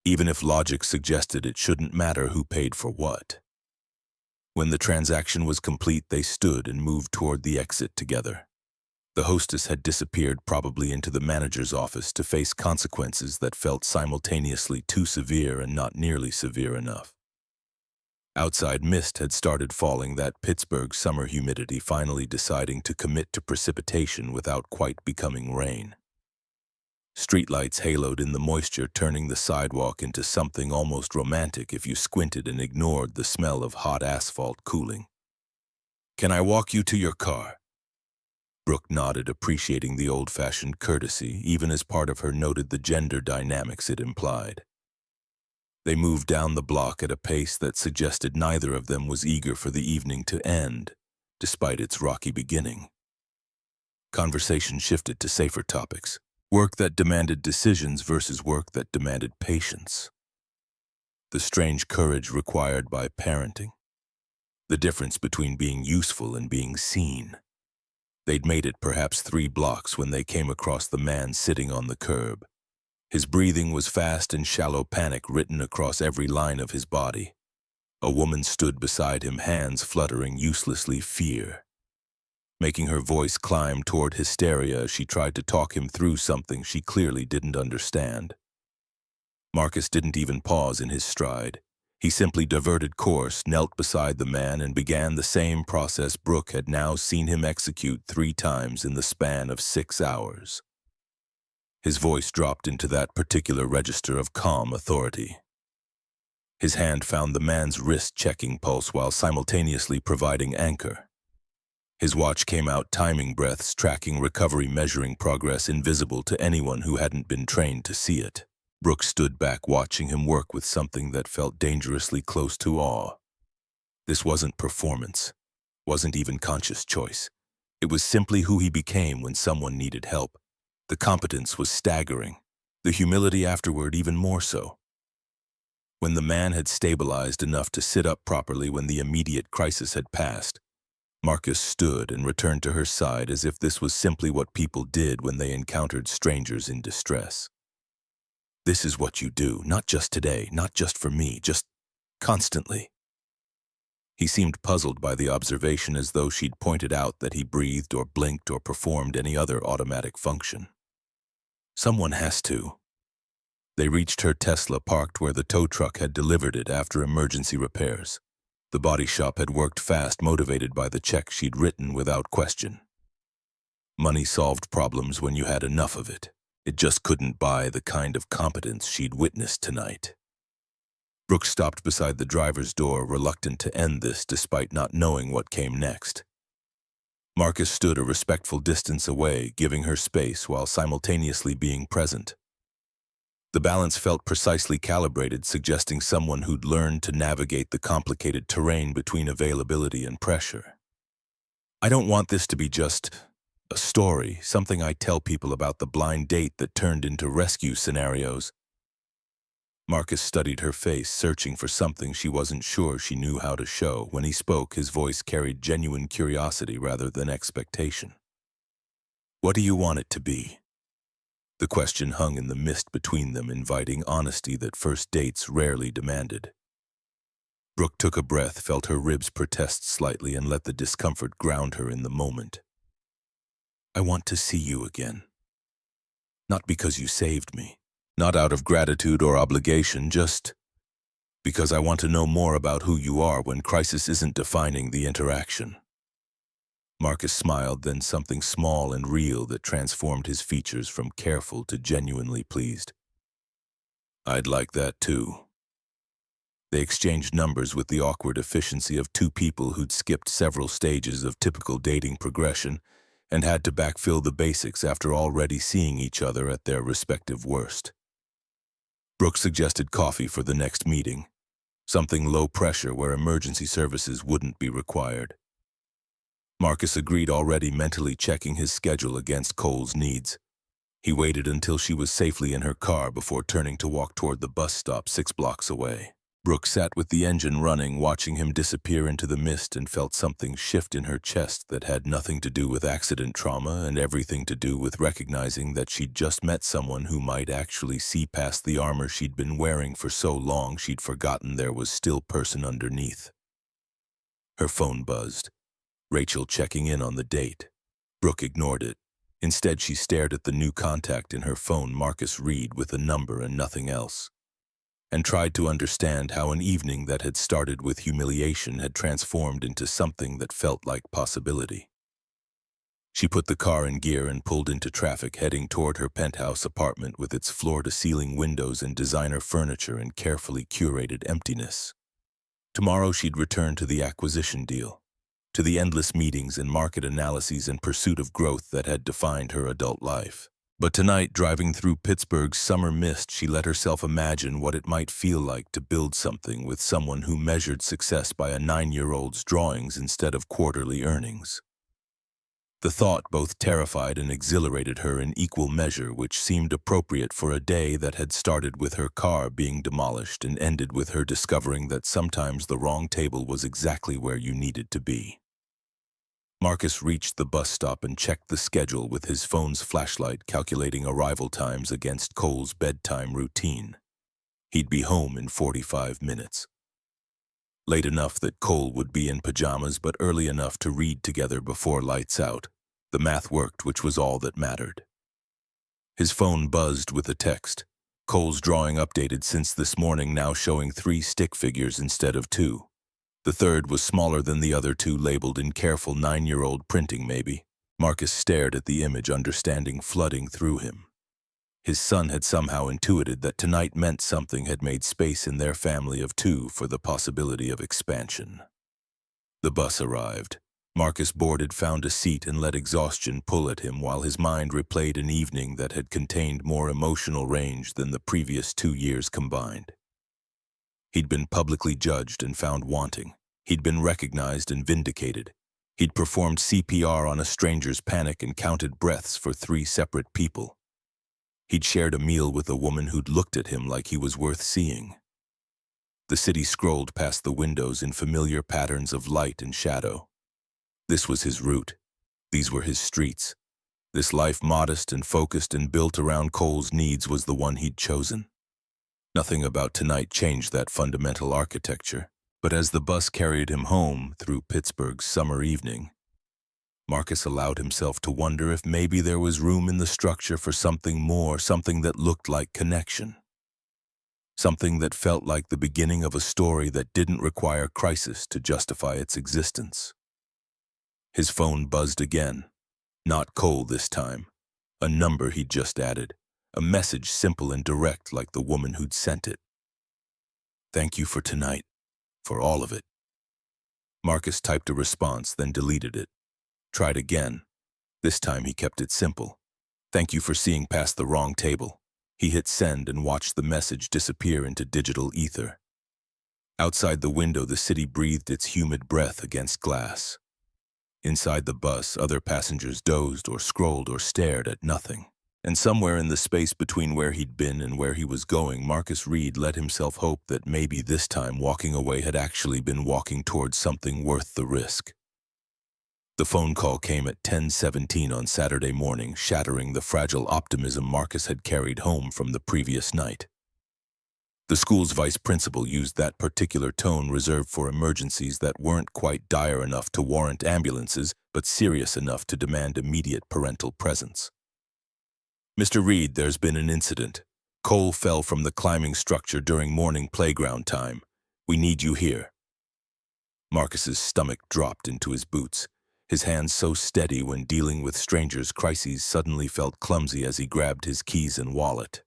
even if logic suggested it shouldn't matter who paid for what. When the transaction was complete, they stood and moved toward the exit together. The hostess had disappeared, probably into the manager's office, to face consequences that felt simultaneously too severe and not nearly severe enough. Outside, mist had started falling, that Pittsburgh summer humidity finally deciding to commit to precipitation without quite becoming rain. Streetlights haloed in the moisture, turning the sidewalk into something almost romantic if you squinted and ignored the smell of hot asphalt cooling. "Can I walk you to your car?" Brooke nodded, appreciating the old-fashioned courtesy, even as part of her noted the gender dynamics it implied. They moved down the block at a pace that suggested neither of them was eager for the evening to end, despite its rocky beginning. Conversation shifted to safer topics. Work that demanded decisions versus work that demanded patience. The strange courage required by parenting. The difference between being useful and being seen. They'd made it perhaps 3 blocks when they came across the man sitting on the curb. His breathing was fast and shallow, panic written across every line of his body. A woman stood beside him, hands fluttering uselessly, fear, making her voice climb toward hysteria as she tried to talk him through something she clearly didn't understand. Marcus didn't even pause in his stride. He simply diverted course, knelt beside the man, and began the same process Brooke had now seen him execute 3 times in the span of 6 hours. His voice dropped into that particular register of calm authority. His hand found the man's wrist, checking pulse while simultaneously providing anchor. His watch came out, timing breaths, tracking recovery, measuring progress, invisible to anyone who hadn't been trained to see it. Brooke stood back, watching him work with something that felt dangerously close to awe. This wasn't performance, wasn't even conscious choice. It was simply who he became when someone needed help. The competence was staggering, the humility afterward even more so. When the man had stabilized enough to sit up properly, when the immediate crisis had passed, Marcus stood and returned to her side as if this was simply what people did when they encountered strangers in distress. "This is what you do, not just today, not just for me, just constantly." He seemed puzzled by the observation, as though she'd pointed out that he breathed or blinked or performed any other automatic function. "Someone has to." They reached her Tesla parked where the tow truck had delivered it after emergency repairs. The body shop had worked fast, motivated by the check she'd written without question. Money solved problems when you had enough of it. It just couldn't buy the kind of competence she'd witnessed tonight. Brooke stopped beside the driver's door, reluctant to end this despite not knowing what came next. Marcus stood a respectful distance away, giving her space while simultaneously being present. The balance felt precisely calibrated, suggesting someone who'd learned to navigate the complicated terrain between availability and pressure. I don't want this to be just a story, something I tell people about the blind date that turned into rescue scenarios. Marcus studied her face, searching for something she wasn't sure she knew how to show. When he spoke, his voice carried genuine curiosity rather than expectation. What do you want it to be? The question hung in the mist between them, inviting honesty that first dates rarely demanded. Brooke took a breath, felt her ribs protest slightly, and let the discomfort ground her in the moment. I want to see you again. Not because you saved me. Not out of gratitude or obligation, just because I want to know more about who you are when crisis isn't defining the interaction. Marcus smiled, then something small and real that transformed his features from careful to genuinely pleased. I'd like that too. They exchanged numbers with the awkward efficiency of two people who'd skipped several stages of typical dating progression and had to backfill the basics after already seeing each other at their respective worst. Brooke suggested coffee for the next meeting, something low pressure where emergency services wouldn't be required. Marcus agreed, already mentally checking his schedule against Cole's needs. He waited until she was safely in her car before turning to walk toward the bus stop 6 blocks away. Brooke sat with the engine running, watching him disappear into the mist, and felt something shift in her chest that had nothing to do with accident trauma and everything to do with recognizing that she'd just met someone who might actually see past the armor she'd been wearing for so long she'd forgotten there was still person underneath. Her phone buzzed. Rachel checking in on the date. Brooke ignored it. Instead, she stared at the new contact in her phone, Marcus Reed, with a number and nothing else, and tried to understand how an evening that had started with humiliation had transformed into something that felt like possibility. She put the car in gear and pulled into traffic, heading toward her penthouse apartment with its floor-to-ceiling windows and designer furniture and carefully curated emptiness. Tomorrow she'd return to the acquisition deal, to the endless meetings and market analyses and pursuit of growth that had defined her adult life. But tonight, driving through Pittsburgh's summer mist, she let herself imagine what it might feel like to build something with someone who measured success by a 9-year-old's drawings instead of quarterly earnings. The thought both terrified and exhilarated her in equal measure, which seemed appropriate for a day that had started with her car being demolished and ended with her discovering that sometimes the wrong table was exactly where you needed to be. Marcus reached the bus stop and checked the schedule with his phone's flashlight, calculating arrival times against Cole's bedtime routine. He'd be home in 45 minutes. Late enough that Cole would be in pajamas, but early enough to read together before lights out. The math worked, which was all that mattered. His phone buzzed with a text. Cole's drawing updated since this morning, now showing 3 stick figures instead of 2. The third was smaller than the other 2, labeled in careful 9-year-old printing maybe. Marcus stared at the image, understanding flooding through him. His son had somehow intuited that tonight meant something had made space in their family of 2 for the possibility of expansion. The bus arrived. Marcus boarded, found a seat, and let exhaustion pull at him while his mind replayed an evening that had contained more emotional range than the previous 2 years combined. He'd been publicly judged and found wanting. He'd been recognized and vindicated. He'd performed CPR on a stranger's panic and counted breaths for 3 separate people. He'd shared a meal with a woman who'd looked at him like he was worth seeing. The city scrolled past the windows in familiar patterns of light and shadow. This was his route. These were his streets. This life, modest and focused and built around Cole's needs, was the one he'd chosen. Nothing about tonight changed that fundamental architecture, but as the bus carried him home through Pittsburgh's summer evening, Marcus allowed himself to wonder if maybe there was room in the structure for something more, something that looked like connection. something that felt like the beginning of a story that didn't require crisis to justify its existence. His phone buzzed again. Not Cole this time. A number he'd just added. A message simple and direct like the woman who'd sent it. "Thank you for tonight. For all of it." Marcus typed a response, then deleted it. Tried again. This time he kept it simple. "Thank you for seeing past the wrong table." He hit send and watched the message disappear into digital ether. Outside the window, the city breathed its humid breath against glass. Inside the bus, other passengers dozed or scrolled or stared at nothing. And somewhere in the space between where he'd been and where he was going, Marcus Reed let himself hope that maybe this time walking away had actually been walking towards something worth the risk. The phone call came at 10:17 on Saturday morning, shattering the fragile optimism Marcus had carried home from the previous night. The school's vice principal used that particular tone reserved for emergencies that weren't quite dire enough to warrant ambulances, but serious enough to demand immediate parental presence. "Mr. Reed, there's been an incident. Cole fell from the climbing structure during morning playground time. We need you here." Marcus's stomach dropped into his boots. His hands so steady when dealing with strangers' crises suddenly felt clumsy as he grabbed his keys and wallet.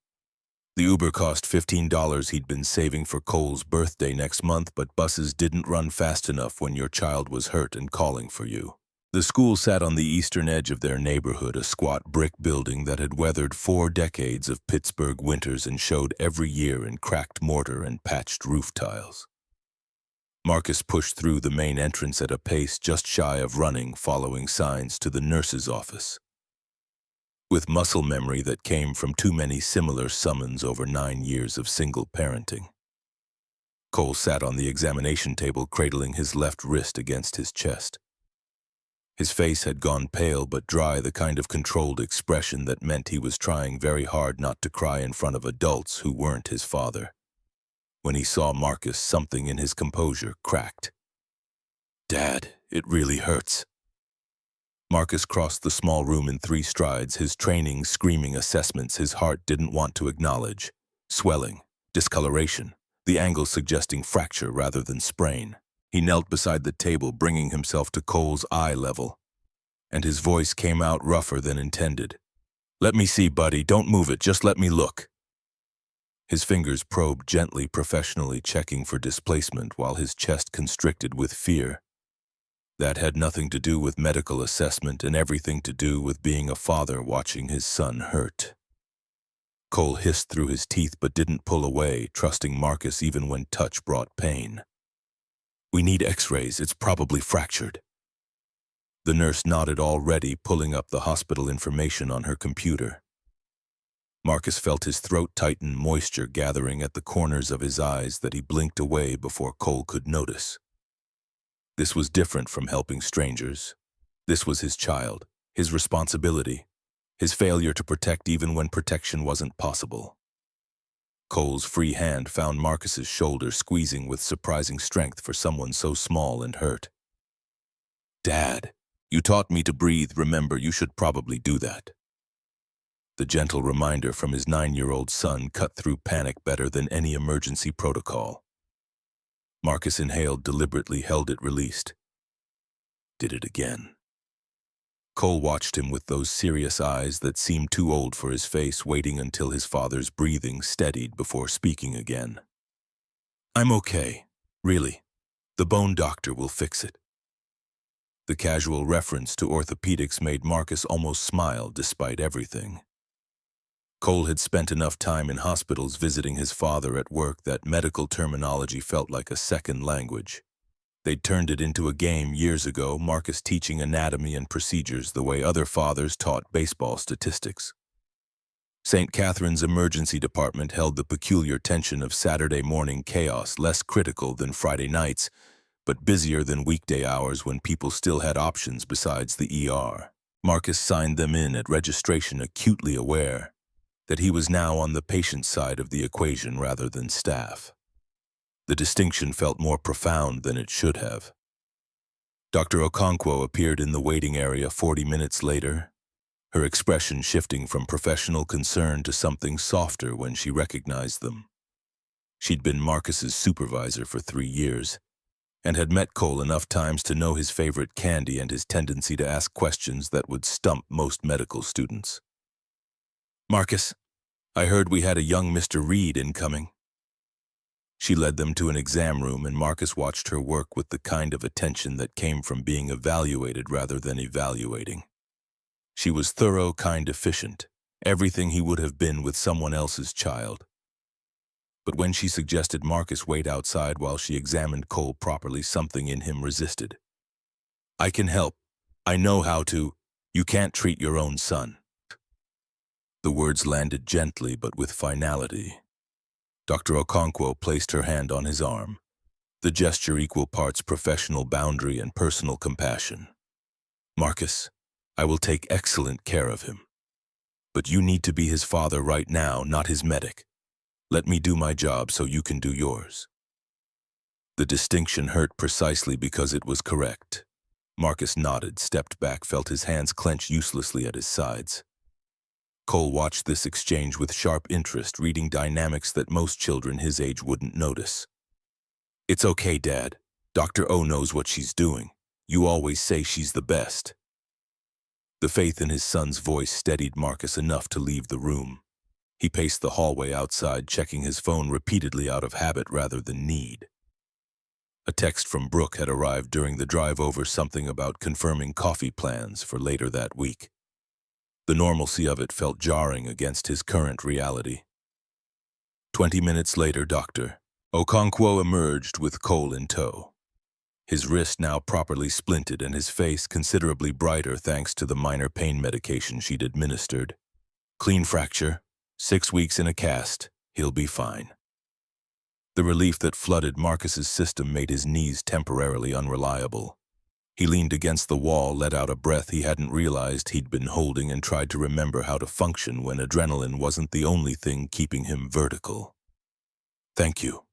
The Uber cost $15 he'd been saving for Cole's birthday next month, but buses didn't run fast enough when your child was hurt and calling for you. The school sat on the eastern edge of their neighborhood, a squat brick building that had weathered 4 decades of Pittsburgh winters and showed every year in cracked mortar and patched roof tiles. Marcus pushed through the main entrance at a pace just shy of running, following signs to the nurse's office. With muscle memory that came from too many similar summons over 9 years of single parenting. Cole sat on the examination table, cradling his left wrist against his chest. His face had gone pale but dry, the kind of controlled expression that meant he was trying very hard not to cry in front of adults who weren't his father. When he saw Marcus, something in his composure cracked. "Dad, it really hurts." Marcus crossed the small room in 3 strides, his training screaming assessments his heart didn't want to acknowledge. Swelling, discoloration, the angle suggesting fracture rather than sprain. He knelt beside the table, bringing himself to Cole's eye level, and his voice came out rougher than intended. "Let me see, buddy. Don't move it. Just let me look." His fingers probed gently, professionally checking for displacement while his chest constricted with fear. That had nothing to do with medical assessment and everything to do with being a father watching his son hurt. Cole hissed through his teeth but didn't pull away, trusting Marcus even when touch brought pain. "We need x-rays. It's probably fractured." The nurse nodded, already pulling up the hospital information on her computer. Marcus felt his throat tighten, moisture gathering at the corners of his eyes that he blinked away before Cole could notice. This was different from helping strangers. This was his child, his responsibility, his failure to protect even when protection wasn't possible. Cole's free hand found Marcus's shoulder, squeezing with surprising strength for someone so small and hurt. "Dad, you taught me to breathe. Remember, you should probably do that." The gentle reminder from his 9-year-old son cut through panic better than any emergency protocol. Marcus inhaled deliberately, held it released. Did it again. Cole watched him with those serious eyes that seemed too old for his face, waiting until his father's breathing steadied before speaking again. "I'm okay, really. The bone doctor will fix it." The casual reference to orthopedics made Marcus almost smile despite everything. Cole had spent enough time in hospitals visiting his father at work that medical terminology felt like a second language. They'd turned it into a game years ago, Marcus teaching anatomy and procedures the way other fathers taught baseball statistics. St. Catherine's emergency department held the peculiar tension of Saturday morning chaos, less critical than Friday nights, but busier than weekday hours when people still had options besides the ER. Marcus signed them in at registration, acutely aware that he was now on the patient's side of the equation rather than staff. The distinction felt more profound than it should have. Dr. Okonkwo appeared in the waiting area 40 minutes later, her expression shifting from professional concern to something softer when she recognized them. She'd been Marcus's supervisor for 3 years and had met Cole enough times to know his favorite candy and his tendency to ask questions that would stump most medical students. "Marcus, I heard we had a young Mr. Reed incoming." She led them to an exam room, and Marcus watched her work with the kind of attention that came from being evaluated rather than evaluating. She was thorough, kind, efficient, everything he would have been with someone else's child. But when she suggested Marcus wait outside while she examined Cole properly, something in him resisted. "I can help. I know how to. You can't treat your own son." The words landed gently but with finality. Dr. Okonkwo placed her hand on his arm, the gesture equal parts professional boundary and personal compassion. "Marcus, I will take excellent care of him. But you need to be his father right now, not his medic. Let me do my job so you can do yours." The distinction hurt precisely because it was correct. Marcus nodded, stepped back, felt his hands clench uselessly at his sides. Cole watched this exchange with sharp interest, reading dynamics that most children his age wouldn't notice. "It's okay, Dad. Dr. O knows what she's doing. You always say she's the best." The faith in his son's voice steadied Marcus enough to leave the room. He paced the hallway outside, checking his phone repeatedly out of habit rather than need. A text from Brooke had arrived during the drive over, something about confirming coffee plans for later that week. The normalcy of it felt jarring against his current reality. 20 minutes later, Dr. Okonkwo emerged with Cole in tow. His wrist now properly splinted and his face considerably brighter thanks to the minor pain medication she'd administered. "Clean fracture, 6 weeks in a cast. He'll be fine." The relief that flooded Marcus's system made his knees temporarily unreliable. He leaned against the wall, let out a breath he hadn't realized he'd been holding, and tried to remember how to function when adrenaline wasn't the only thing keeping him vertical. "Thank you."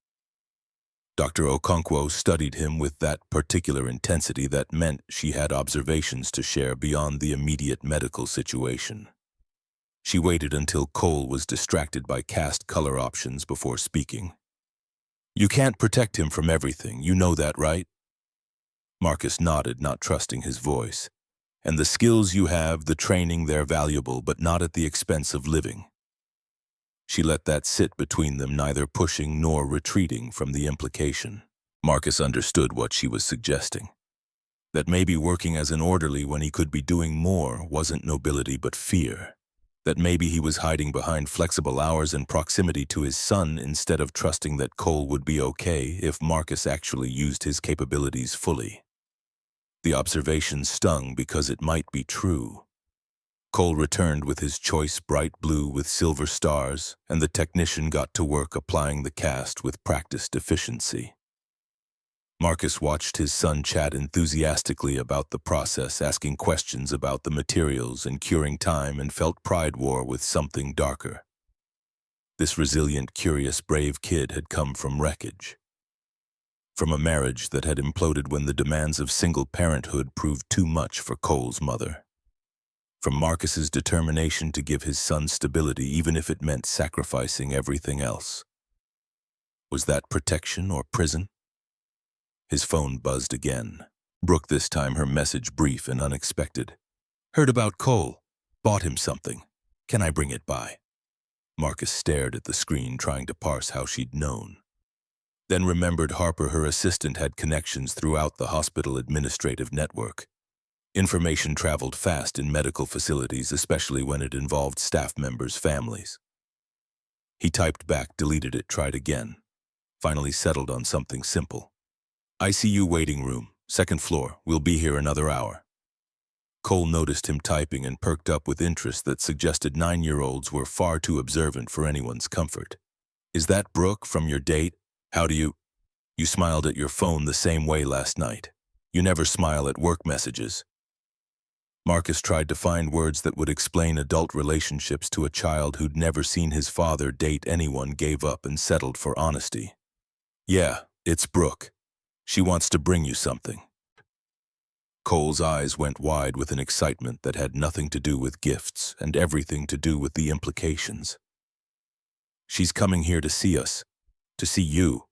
Dr. Okonkwo studied him with that particular intensity that meant she had observations to share beyond the immediate medical situation. She waited until Cole was distracted by cast color options before speaking. "You can't protect him from everything, you know that, right?" Marcus nodded, not trusting his voice. "And the skills you have, the training, they're valuable, but not at the expense of living." She let that sit between them, neither pushing nor retreating from the implication. Marcus understood what she was suggesting. That maybe working as an orderly when he could be doing more wasn't nobility but fear. That maybe he was hiding behind flexible hours and proximity to his son instead of trusting that Cole would be okay if Marcus actually used his capabilities fully. The observation stung because it might be true. Cole returned with his choice bright blue with silver stars, and the technician got to work applying the cast with practiced efficiency. Marcus watched his son chat enthusiastically about the process, asking questions about the materials and curing time, and felt pride war with something darker. This resilient, curious, brave kid had come from wreckage. From a marriage that had imploded when the demands of single parenthood proved too much for Cole's mother. From Marcus's determination to give his son stability even if it meant sacrificing everything else. Was that protection or prison? His phone buzzed again. Brooke this time, her message brief and unexpected. "Heard about Cole. Bought him something. Can I bring it by?" Marcus stared at the screen, trying to parse how she'd known. Then remembered Harper, her assistant, had connections throughout the hospital administrative network. Information traveled fast in medical facilities, especially when it involved staff members' families. He typed back, deleted it, tried again. Finally settled on something simple. "ICU waiting room, 2nd floor. We'll be here another hour." Cole noticed him typing and perked up with interest that suggested 9-year-olds were far too observant for anyone's comfort. "Is that Brooke from your date? How do you—" "You smiled at your phone the same way last night. You never smile at work messages." Marcus tried to find words that would explain adult relationships to a child who'd never seen his father date anyone, gave up and settled for honesty. "Yeah, it's Brooke. She wants to bring you something." Cole's eyes went wide with an excitement that had nothing to do with gifts and everything to do with the implications. "She's coming here to see us. To see you.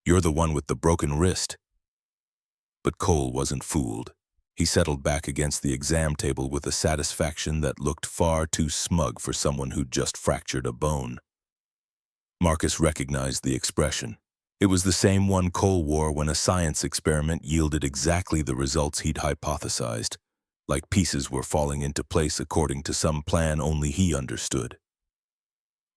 You're the one with the broken wrist. But Cole wasn't fooled. He settled back against the exam table with a satisfaction that looked far too smug for someone who'd just fractured a bone. Marcus recognized the expression. It was the same one Cole wore when a science experiment yielded exactly the results he'd hypothesized, like pieces were falling into place according to some plan only he understood.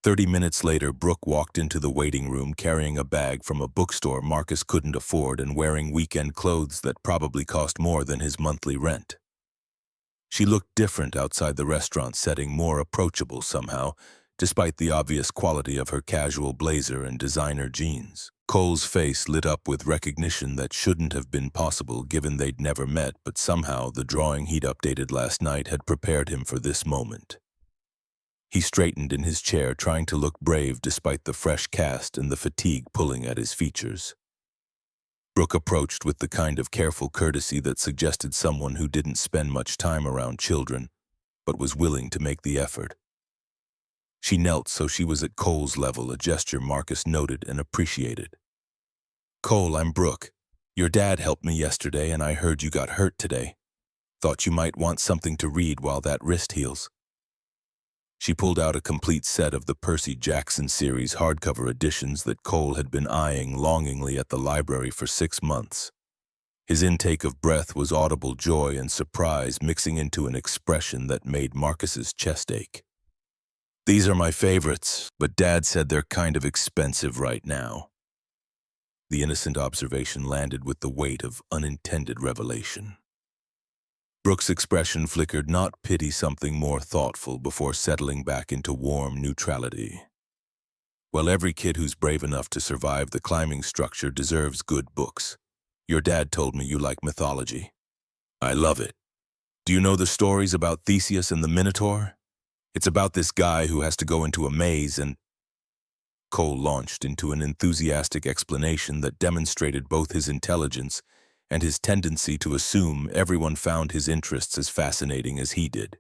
30 minutes later, Brooke walked into the waiting room carrying a bag from a bookstore Marcus couldn't afford and wearing weekend clothes that probably cost more than his monthly rent. She looked different outside the restaurant setting, more approachable somehow, despite the obvious quality of her casual blazer and designer jeans. Cole's face lit up with recognition that shouldn't have been possible given they'd never met, but somehow the drawing he'd updated last night had prepared him for this moment. He straightened in his chair, trying to look brave despite the fresh cast and the fatigue pulling at his features. Brooke approached with the kind of careful courtesy that suggested someone who didn't spend much time around children, but was willing to make the effort. She knelt so she was at Cole's level, a gesture Marcus noted and appreciated. "Cole, I'm Brooke. Your dad helped me yesterday and I heard you got hurt today. Thought you might want something to read while that wrist heals." She pulled out a complete set of the Percy Jackson series hardcover editions that Cole had been eyeing longingly at the library for 6 months. His intake of breath was audible joy and surprise mixing into an expression that made Marcus's chest ache. "These are my favorites, but Dad said they're kind of expensive right now." The innocent observation landed with the weight of unintended revelation. Brooke's expression flickered not pity, something more thoughtful, before settling back into warm neutrality. "Well, every kid who's brave enough to survive the climbing structure deserves good books. Your dad told me you like mythology. I love it. Do you know the stories about Theseus and the Minotaur? It's about this guy who has to go into a maze and—" Cole launched into an enthusiastic explanation that demonstrated both his intelligence and his tendency to assume everyone found his interests as fascinating as he did.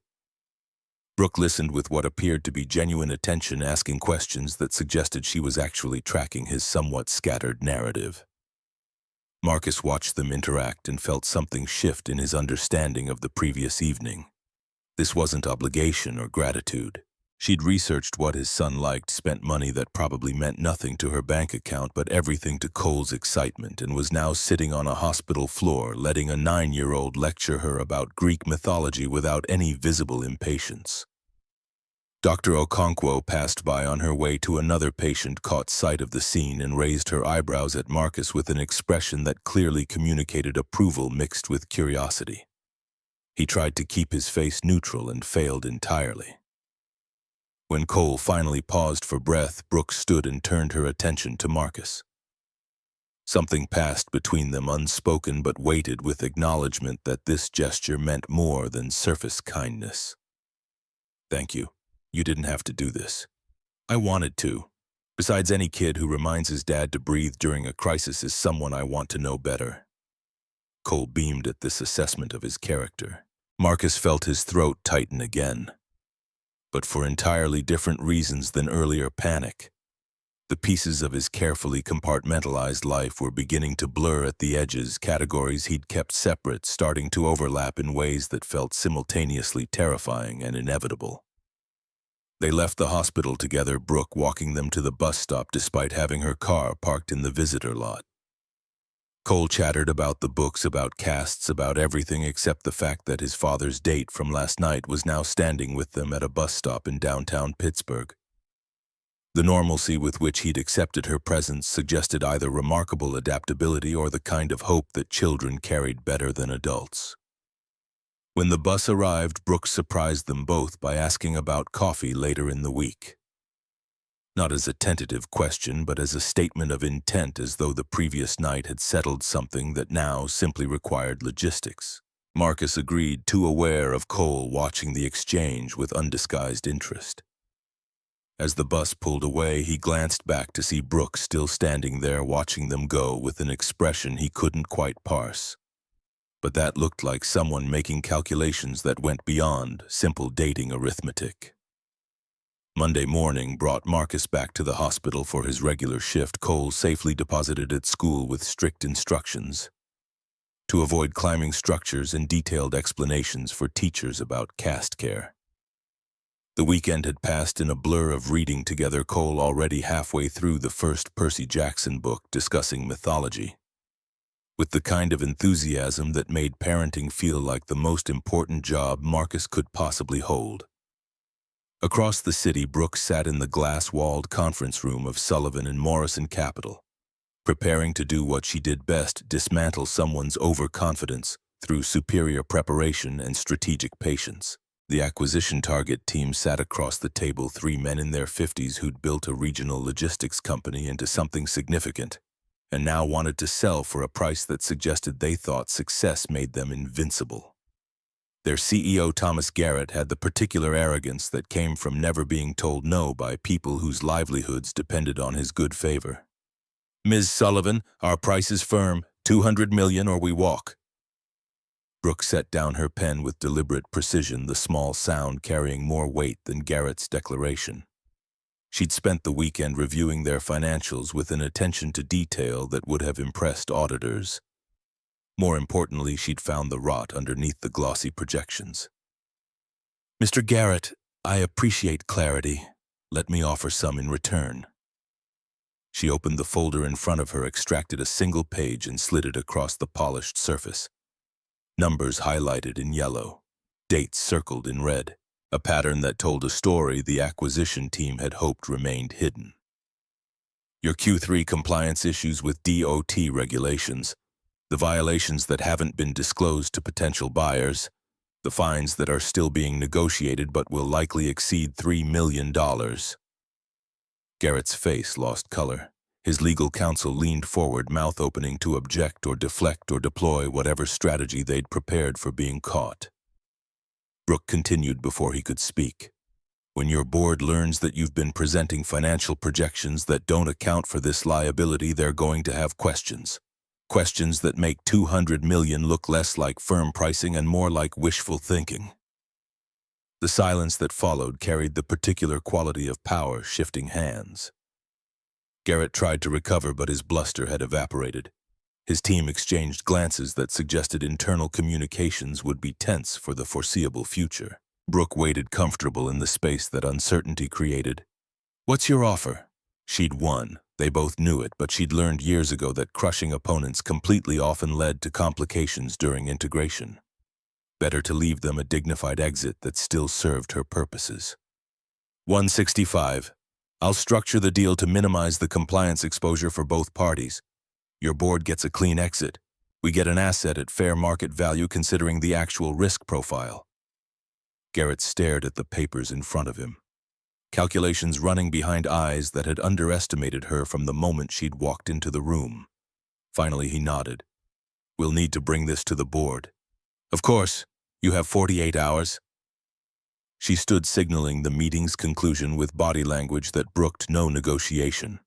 Brooke listened with what appeared to be genuine attention, asking questions that suggested she was actually tracking his somewhat scattered narrative. Marcus watched them interact and felt something shift in his understanding of the previous evening. This wasn't obligation or gratitude. She'd researched what his son liked, spent money that probably meant nothing to her bank account but everything to Cole's excitement, and was now sitting on a hospital floor letting a 9-year-old lecture her about Greek mythology without any visible impatience. Dr. Okonkwo passed by on her way to another patient, caught sight of the scene, and raised her eyebrows at Marcus with an expression that clearly communicated approval mixed with curiosity. He tried to keep his face neutral and failed entirely. When Cole finally paused for breath, Brooke stood and turned her attention to Marcus. Something passed between them, unspoken but weighted with acknowledgement that this gesture meant more than surface kindness. "Thank you. You didn't have to do this. I wanted to. Besides, any kid who reminds his dad to breathe during a crisis is someone I want to know better." Cole beamed at this assessment of his character. Marcus felt his throat tighten again, but for entirely different reasons than earlier panic. The pieces of his carefully compartmentalized life were beginning to blur at the edges, categories he'd kept separate starting to overlap in ways that felt simultaneously terrifying and inevitable. They left the hospital together, Brooke walking them to the bus stop despite having her car parked in the visitor lot. Cole chattered about the books, about casts, about everything except the fact that his father's date from last night was now standing with them at a bus stop in downtown Pittsburgh. The normalcy with which he'd accepted her presence suggested either remarkable adaptability or the kind of hope that children carried better than adults. When the bus arrived, Brooke surprised them both by asking about coffee later in the week. Not as a tentative question, but as a statement of intent, as though the previous night had settled something that now simply required logistics. Marcus agreed, too aware of Cole watching the exchange with undisguised interest. As the bus pulled away, he glanced back to see Brooke still standing there watching them go with an expression he couldn't quite parse. But that looked like someone making calculations that went beyond simple dating arithmetic. Monday morning brought Marcus back to the hospital for his regular shift. Cole safely deposited at school with strict instructions to avoid climbing structures and detailed explanations for teachers about caste care. The weekend had passed in a blur of reading together, Cole already halfway through the first Percy Jackson book discussing mythology, with the kind of enthusiasm that made parenting feel like the most important job Marcus could possibly hold. Across the city, Brooke sat in the glass-walled conference room of Sullivan and Morrison Capital, preparing to do what she did best: dismantle someone's overconfidence through superior preparation and strategic patience. The acquisition target team sat across the table, three men in their 50s who'd built a regional logistics company into something significant, and now wanted to sell for a price that suggested they thought success made them invincible. Their CEO, Thomas Garrett, had the particular arrogance that came from never being told no by people whose livelihoods depended on his good favor. "Ms. Sullivan, our price is firm, 200 million or we walk." Brooke set down her pen with deliberate precision, the small sound carrying more weight than Garrett's declaration. She'd spent the weekend reviewing their financials with an attention to detail that would have impressed auditors. More importantly, she'd found the rot underneath the glossy projections. "Mr. Garrett, I appreciate clarity. Let me offer some in return." She opened the folder in front of her, extracted a single page, and slid it across the polished surface. Numbers highlighted in yellow, dates circled in red, a pattern that told a story the acquisition team had hoped remained hidden. "Your Q3 compliance issues with DOT regulations, the violations that haven't been disclosed to potential buyers, the fines that are still being negotiated but will likely exceed $3 million. Garrett's face lost color. His legal counsel leaned forward, mouth opening to object or deflect or deploy whatever strategy they'd prepared for being caught. Brooke continued before he could speak. "When your board learns that you've been presenting financial projections that don't account for this liability, they're going to have questions. Questions that make 200 million look less like firm pricing and more like wishful thinking." The silence that followed carried the particular quality of power shifting hands. Garrett tried to recover, but his bluster had evaporated. His team exchanged glances that suggested internal communications would be tense for the foreseeable future. Brooke waited comfortable in the space that uncertainty created. "What's your offer?" She'd won. They both knew it, but she'd learned years ago that crushing opponents completely often led to complications during integration. Better to leave them a dignified exit that still served her purposes. 165. "I'll structure the deal to minimize the compliance exposure for both parties. Your board gets a clean exit. We get an asset at fair market value considering the actual risk profile." Garrett stared at the papers in front of him, calculations running behind eyes that had underestimated her from the moment she'd walked into the room. Finally, he nodded. "We'll need to bring this to the board." "Of course. You have 48 hours. She stood signaling the meeting's conclusion with body language that brooked no negotiation.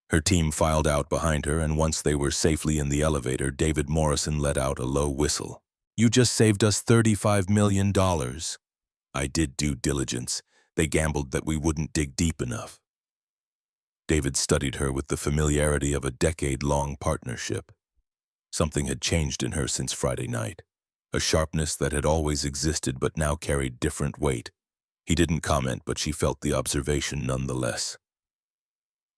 Her team filed out behind her, and once they were safely in the elevator, David Morrison let out a low whistle. "You just saved us $35 million. I did due diligence. They gambled that we wouldn't dig deep enough." David studied her with the familiarity of a decade-long partnership. Something had changed in her since Friday night. A sharpness that had always existed but now carried different weight. He didn't comment, but she felt the observation nonetheless.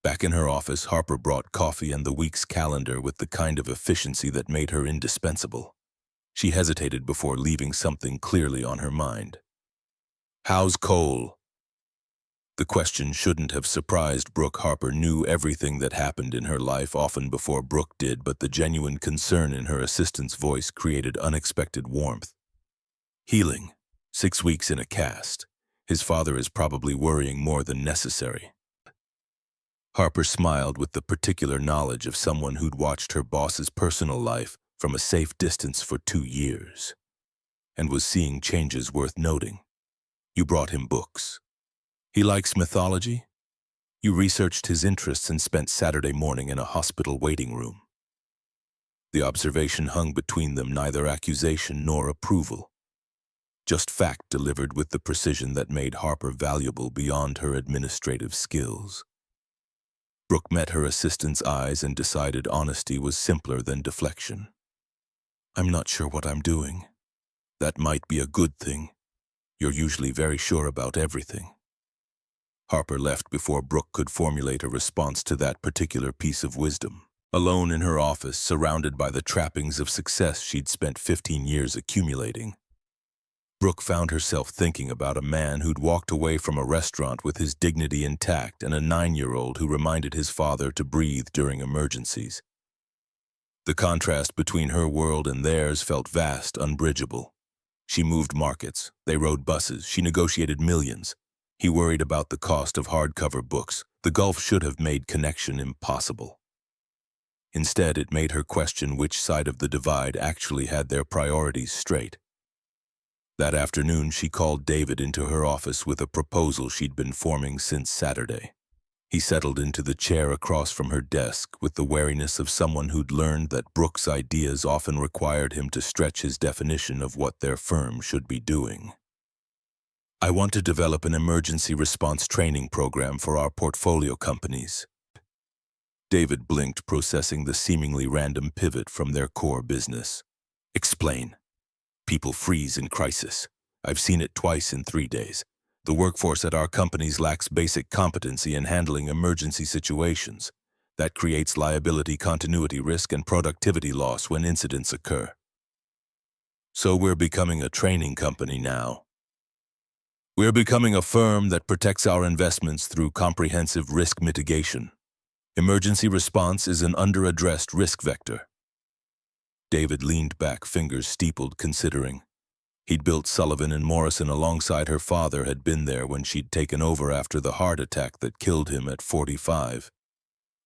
Back in her office, Harper brought coffee and the week's calendar with the kind of efficiency that made her indispensable. She hesitated before leaving something clearly on her mind. "How's Cole?" The question shouldn't have surprised Brooke. Harper knew everything that happened in her life often before Brooke did, but the genuine concern in her assistant's voice created unexpected warmth. "Healing. 6 weeks in a cast. His father is probably worrying more than necessary." Harper smiled with the particular knowledge of someone who'd watched her boss's personal life from a safe distance for 2 years, and was seeing changes worth noting. "You brought him books. He likes mythology? You researched his interests and spent Saturday morning in a hospital waiting room." The observation hung between them, neither accusation nor approval. just fact delivered with the precision that made Harper valuable beyond her administrative skills. Brooke met her assistant's eyes and decided honesty was simpler than deflection. "I'm not sure what I'm doing." "That might be a good thing. You're usually very sure about everything." Harper left before Brooke could formulate a response to that particular piece of wisdom. Alone in her office, surrounded by the trappings of success she'd spent 15 years accumulating, Brooke found herself thinking about a man who'd walked away from a restaurant with his dignity intact and a 9-year-old who reminded his father to breathe during emergencies. The contrast between her world and theirs felt vast, unbridgeable. She moved markets, they rode buses, she negotiated millions. He worried about the cost of hardcover books. The gulf should have made connection impossible. Instead, it made her question which side of the divide actually had their priorities straight. That afternoon, she called David into her office with a proposal she'd been forming since Saturday. He settled into the chair across from her desk with the wariness of someone who'd learned that Brooke's ideas often required him to stretch his definition of what their firm should be doing. "I want to develop an emergency response training program for our portfolio companies." David blinked, processing the seemingly random pivot from their core business. "Explain." "People freeze in crisis. I've seen it twice in 3 days. The workforce at our companies lacks basic competency in handling emergency situations. That creates liability continuity risk and productivity loss when incidents occur. So we're becoming a training company now. We're becoming a firm that protects our investments through comprehensive risk mitigation. Emergency response is an under-addressed risk vector." David leaned back, fingers steepled, considering. He'd built Sullivan and Morrison alongside her father, had been there when she'd taken over after the heart attack that killed him at 45.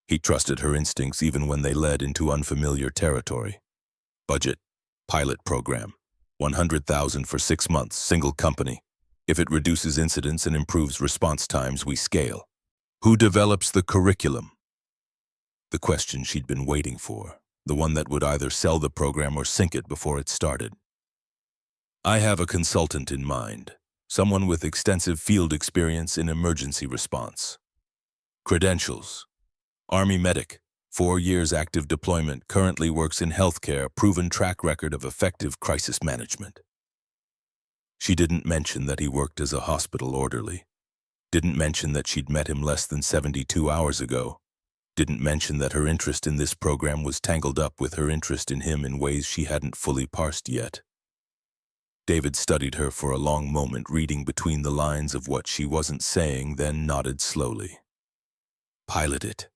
He trusted her instincts even when they led into unfamiliar territory. Budget, pilot program, $100,000 for 6 months, single company. If it reduces incidents and improves response times, we scale. Who develops the curriculum? The question she'd been waiting for, the one that would either sell the program or sink it before it started. "I have a consultant in mind, someone with extensive field experience in emergency response. Credentials: Army medic, 4 years active deployment, currently works in healthcare, proven track record of effective crisis management." She didn't mention that he worked as a hospital orderly. Didn't mention that she'd met him less than 72 hours ago. Didn't mention that her interest in this program was tangled up with her interest in him in ways she hadn't fully parsed yet. David studied her for a long moment, reading between the lines of what she wasn't saying, then nodded slowly. "Pilot it.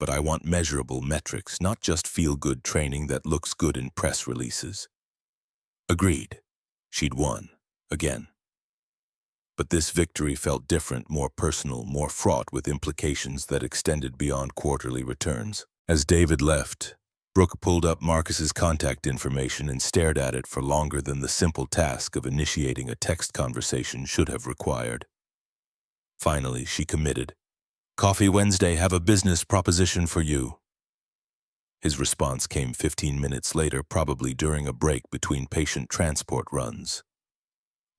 But I want measurable metrics, not just feel-good training that looks good in press releases." Agreed. She'd won. Again. But this victory felt different, more personal, more fraught with implications that extended beyond quarterly returns. As David left, Brooke pulled up Marcus's contact information and stared at it for longer than the simple task of initiating a text conversation should have required. Finally, she committed. "Coffee Wednesday, have a business proposition for you." His response came 15 minutes later, probably during a break between patient transport runs.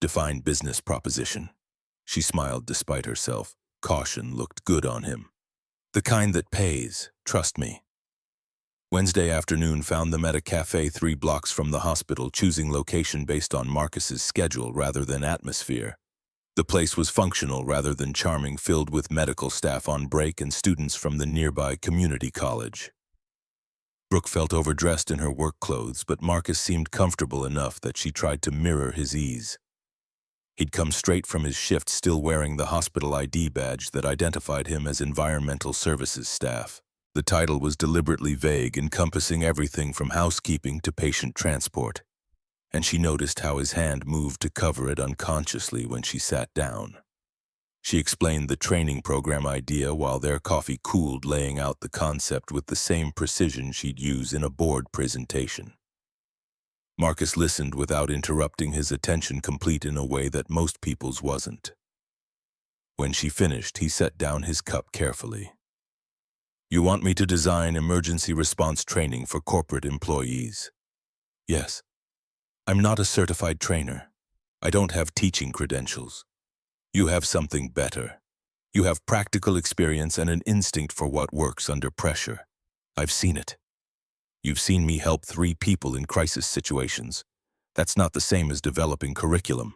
"Define business proposition." She smiled despite herself. Caution looked good on him. "The kind that pays, trust me." Wednesday afternoon found them at a cafe 3 blocks from the hospital, choosing location based on Marcus's schedule rather than atmosphere. The place was functional rather than charming, filled with medical staff on break and students from the nearby community college. Brooke felt overdressed in her work clothes, but Marcus seemed comfortable enough that she tried to mirror his ease. He'd come straight from his shift, still wearing the hospital ID badge that identified him as environmental services staff. The title was deliberately vague, encompassing everything from housekeeping to patient transport, and she noticed how his hand moved to cover it unconsciously when she sat down. She explained the training program idea while their coffee cooled, laying out the concept with the same precision she'd use in a board presentation. Marcus listened without interrupting, his attention complete in a way that most people's wasn't. When she finished, he set down his cup carefully. "You want me to design emergency response training for corporate employees?" "Yes. I'm not a certified trainer. I don't have teaching credentials. You have something better. You have practical experience and an instinct for what works under pressure. I've seen it. You've seen me help 3 people in crisis situations. That's not the same as developing curriculum.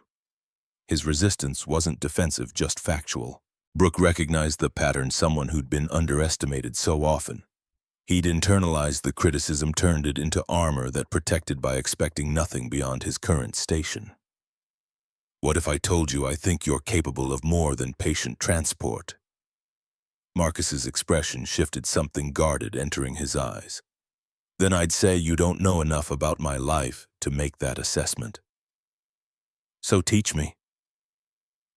His resistance wasn't defensive, just factual. Brooke recognized the pattern, someone who'd been underestimated so often. He'd internalized the criticism, turned it into armor that protected by expecting nothing beyond his current station. What if I told you I think you're capable of more than patient transport? Marcus's expression shifted, something guarded entering his eyes. Then I'd say you don't know enough about my life to make that assessment. So teach me.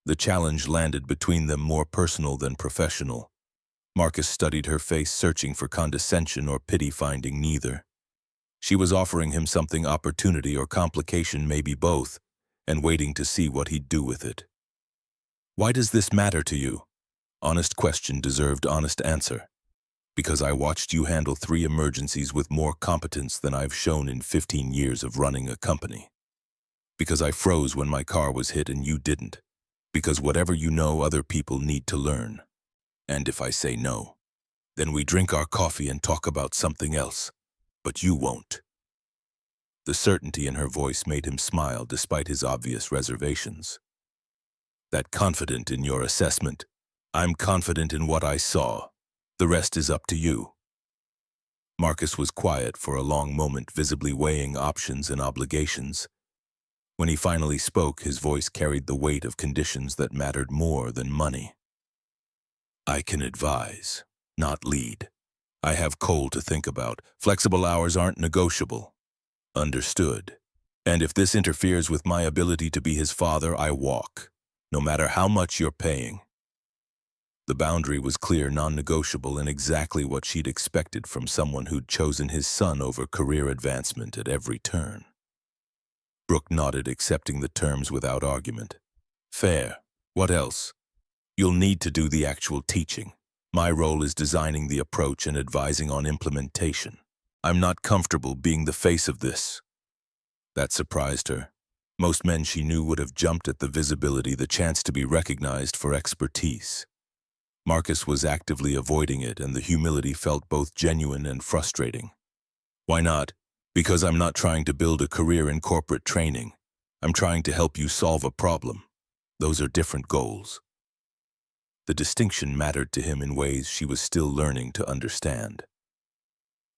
The challenge landed between them, more personal than professional. Marcus studied her face, searching for condescension or pity, finding neither. She was offering him something, opportunity or complication, maybe both, and waiting to see what he'd do with it. Why does this matter to you? Honest question deserved honest answer. Because I watched you handle 3 emergencies with more competence than I've shown in 15 years of running a company. Because I froze when my car was hit and you didn't. Because whatever you know, other people need to learn. And if I say no, then we drink our coffee and talk about something else. But you won't. The certainty in her voice made him smile despite his obvious reservations. That confident in your assessment? I'm confident in what I saw. The rest is up to you. Marcus was quiet for a long moment, visibly weighing options and obligations. When he finally spoke, his voice carried the weight of conditions that mattered more than money. I can advise, not lead. I have Cole to think about. Flexible hours aren't negotiable. Understood. And if this interferes with my ability to be his father, I walk, no matter how much you're paying. The boundary was clear, non-negotiable, and exactly what she'd expected from someone who'd chosen his son over career advancement at every turn. Brooke nodded, accepting the terms without argument. Fair. What else? You'll need to do the actual teaching. My role is designing the approach and advising on implementation. I'm not comfortable being the face of this. That surprised her. Most men she knew would have jumped at the visibility, the chance to be recognized for expertise. Marcus was actively avoiding it, and the humility felt both genuine and frustrating. Why not? Because I'm not trying to build a career in corporate training. I'm trying to help you solve a problem. Those are different goals. The distinction mattered to him in ways she was still learning to understand.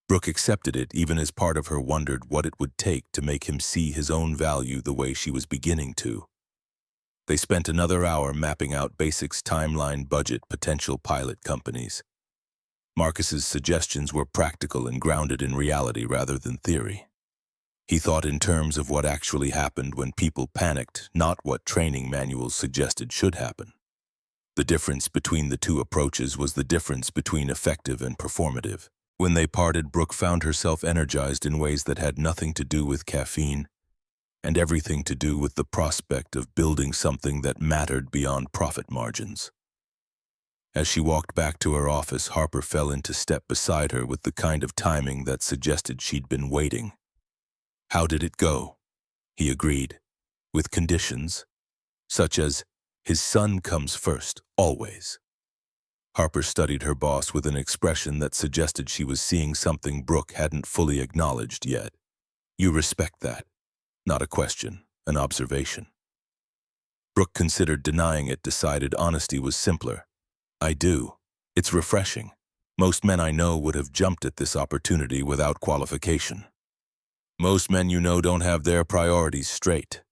Brooke accepted it, even as part of her wondered what it would take to make him see his own value the way she was beginning to. They spent another hour mapping out basics, timeline, budget, potential pilot companies. Marcus's suggestions were practical and grounded in reality rather than theory. He thought in terms of what actually happened when people panicked, not what training manuals suggested should happen. The difference between the two approaches was the difference between effective and performative. When they parted, Brooke found herself energized in ways that had nothing to do with caffeine and everything to do with the prospect of building something that mattered beyond profit margins. As she walked back to her office, Harper fell into step beside her with the kind of timing that suggested she'd been waiting. How did it go? He agreed, with conditions, such as, his son comes first, always. Harper studied her boss with an expression that suggested she was seeing something Brooke hadn't fully acknowledged yet. You respect that. Not a question, an observation. Brooke considered denying it, decided honesty was simpler. I do. It's refreshing. Most men I know would have jumped at this opportunity without qualification. Most men you know don't have their priorities straight.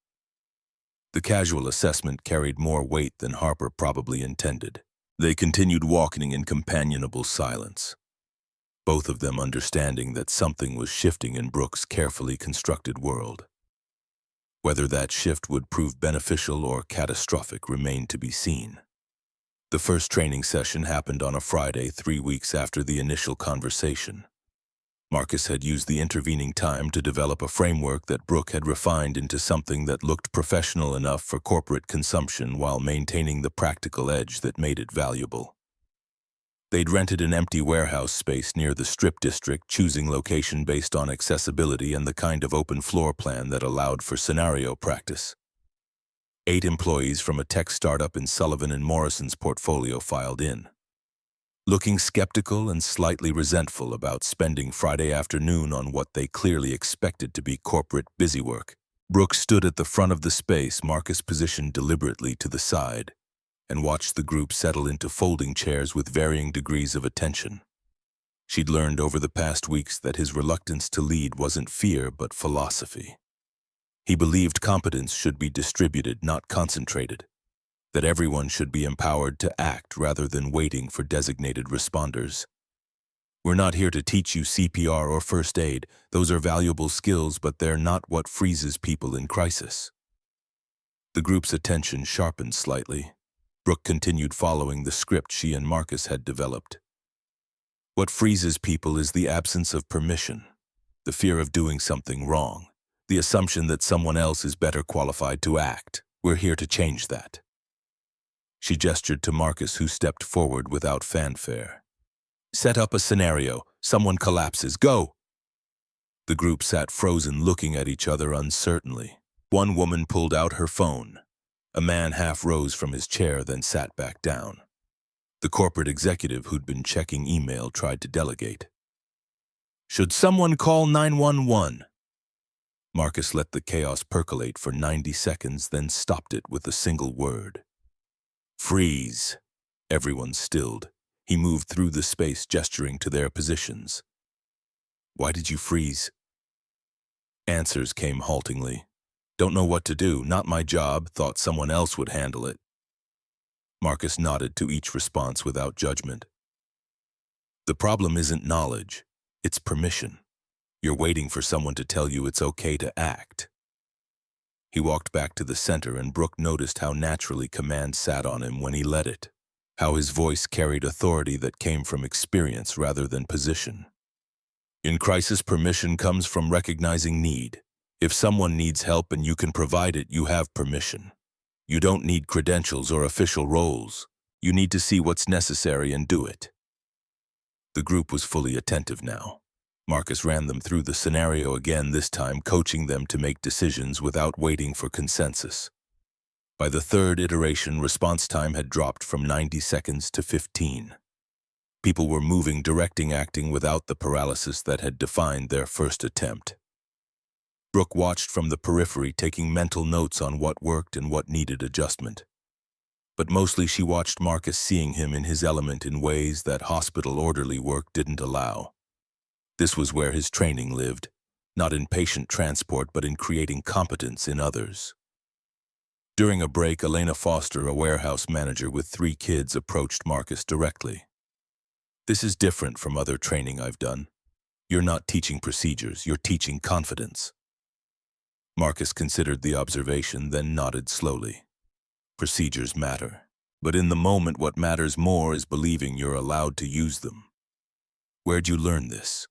The casual assessment carried more weight than Harper probably intended. They continued walking in companionable silence, both of them understanding that something was shifting in Brooke's carefully constructed world. Whether that shift would prove beneficial or catastrophic remained to be seen. The first training session happened on a Friday, 3 weeks after the initial conversation. Marcus had used the intervening time to develop a framework that Brooke had refined into something that looked professional enough for corporate consumption while maintaining the practical edge that made it valuable. They'd rented an empty warehouse space near the Strip District, choosing location based on accessibility and the kind of open floor plan that allowed for scenario practice. 8 employees from a tech startup in Sullivan and Morrison's portfolio filed in, looking skeptical and slightly resentful about spending Friday afternoon on what they clearly expected to be corporate busywork. Brooke stood at the front of the space Marcus positioned deliberately to the side and watched the group settle into folding chairs with varying degrees of attention. She'd learned over the past weeks that his reluctance to lead wasn't fear but philosophy. He believed competence should be distributed, not concentrated, that everyone should be empowered to act rather than waiting for designated responders. We're not here to teach you CPR or first aid. Those are valuable skills, but they're not what freezes people in crisis. The group's attention sharpened slightly. Brooke continued following the script she and Marcus had developed. What freezes people is the absence of permission, the fear of doing something wrong, the assumption that someone else is better qualified to act. We're here to change that. She gestured to Marcus, who stepped forward without fanfare. Set up a scenario. Someone collapses. Go! The group sat frozen, looking at each other uncertainly. One woman pulled out her phone. A man half rose from his chair, then sat back down. The corporate executive who'd been checking email tried to delegate. Should someone call 911? Marcus let the chaos percolate for 90 seconds, then stopped it with a single word. Freeze. Everyone stilled. He moved through the space, gesturing to their positions. Why did you freeze? Answers came haltingly. Don't know what to do. Not my job. Thought someone else would handle it. Marcus nodded to each response without judgment. The problem isn't knowledge. It's permission. You're waiting for someone to tell you it's okay to act. He walked back to the center, and Brooke noticed how naturally command sat on him when he led it, how his voice carried authority that came from experience rather than position. In crisis, permission comes from recognizing need. If someone needs help and you can provide it, you have permission. You don't need credentials or official roles. You need to see what's necessary and do it. The group was fully attentive now. Marcus ran them through the scenario again, this time coaching them to make decisions without waiting for consensus. By the third iteration, response time had dropped from 90 seconds to 15. People were moving, directing, acting without the paralysis that had defined their first attempt. Brooke watched from the periphery, taking mental notes on what worked and what needed adjustment. But mostly she watched Marcus, seeing him in his element in ways that hospital orderly work didn't allow. This was where his training lived, not in patient transport, but in creating competence in others. During a break, Elena Foster, a warehouse manager with 3 kids, approached Marcus directly. This is different from other training I've done. You're not teaching procedures, you're teaching confidence. Marcus considered the observation, then nodded slowly. Procedures matter, but in the moment what matters more is believing you're allowed to use them. Where'd you learn this?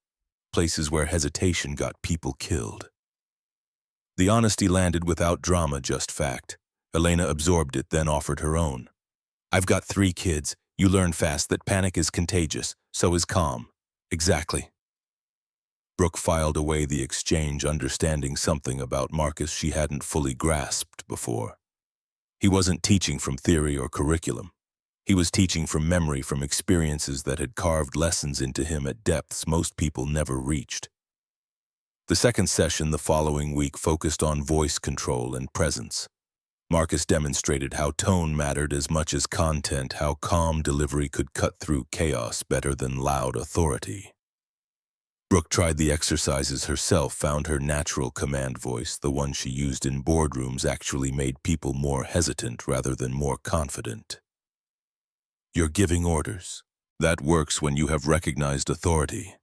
Places where hesitation got people killed. The honesty landed without drama, just fact. Elena absorbed it, then offered her own. I've got 3 kids. You learn fast that panic is contagious, so is calm. Exactly. Brooke filed away the exchange, understanding something about Marcus she hadn't fully grasped before. He wasn't teaching from theory or curriculum. He was teaching from memory, from experiences that had carved lessons into him at depths most people never reached. The second session the following week focused on voice control and presence. Marcus demonstrated how tone mattered as much as content, how calm delivery could cut through chaos better than loud authority. Brooke tried the exercises herself, found her natural command voice, the one she used in boardrooms, actually made people more hesitant rather than more confident. You're giving orders. That works when you have recognized authority.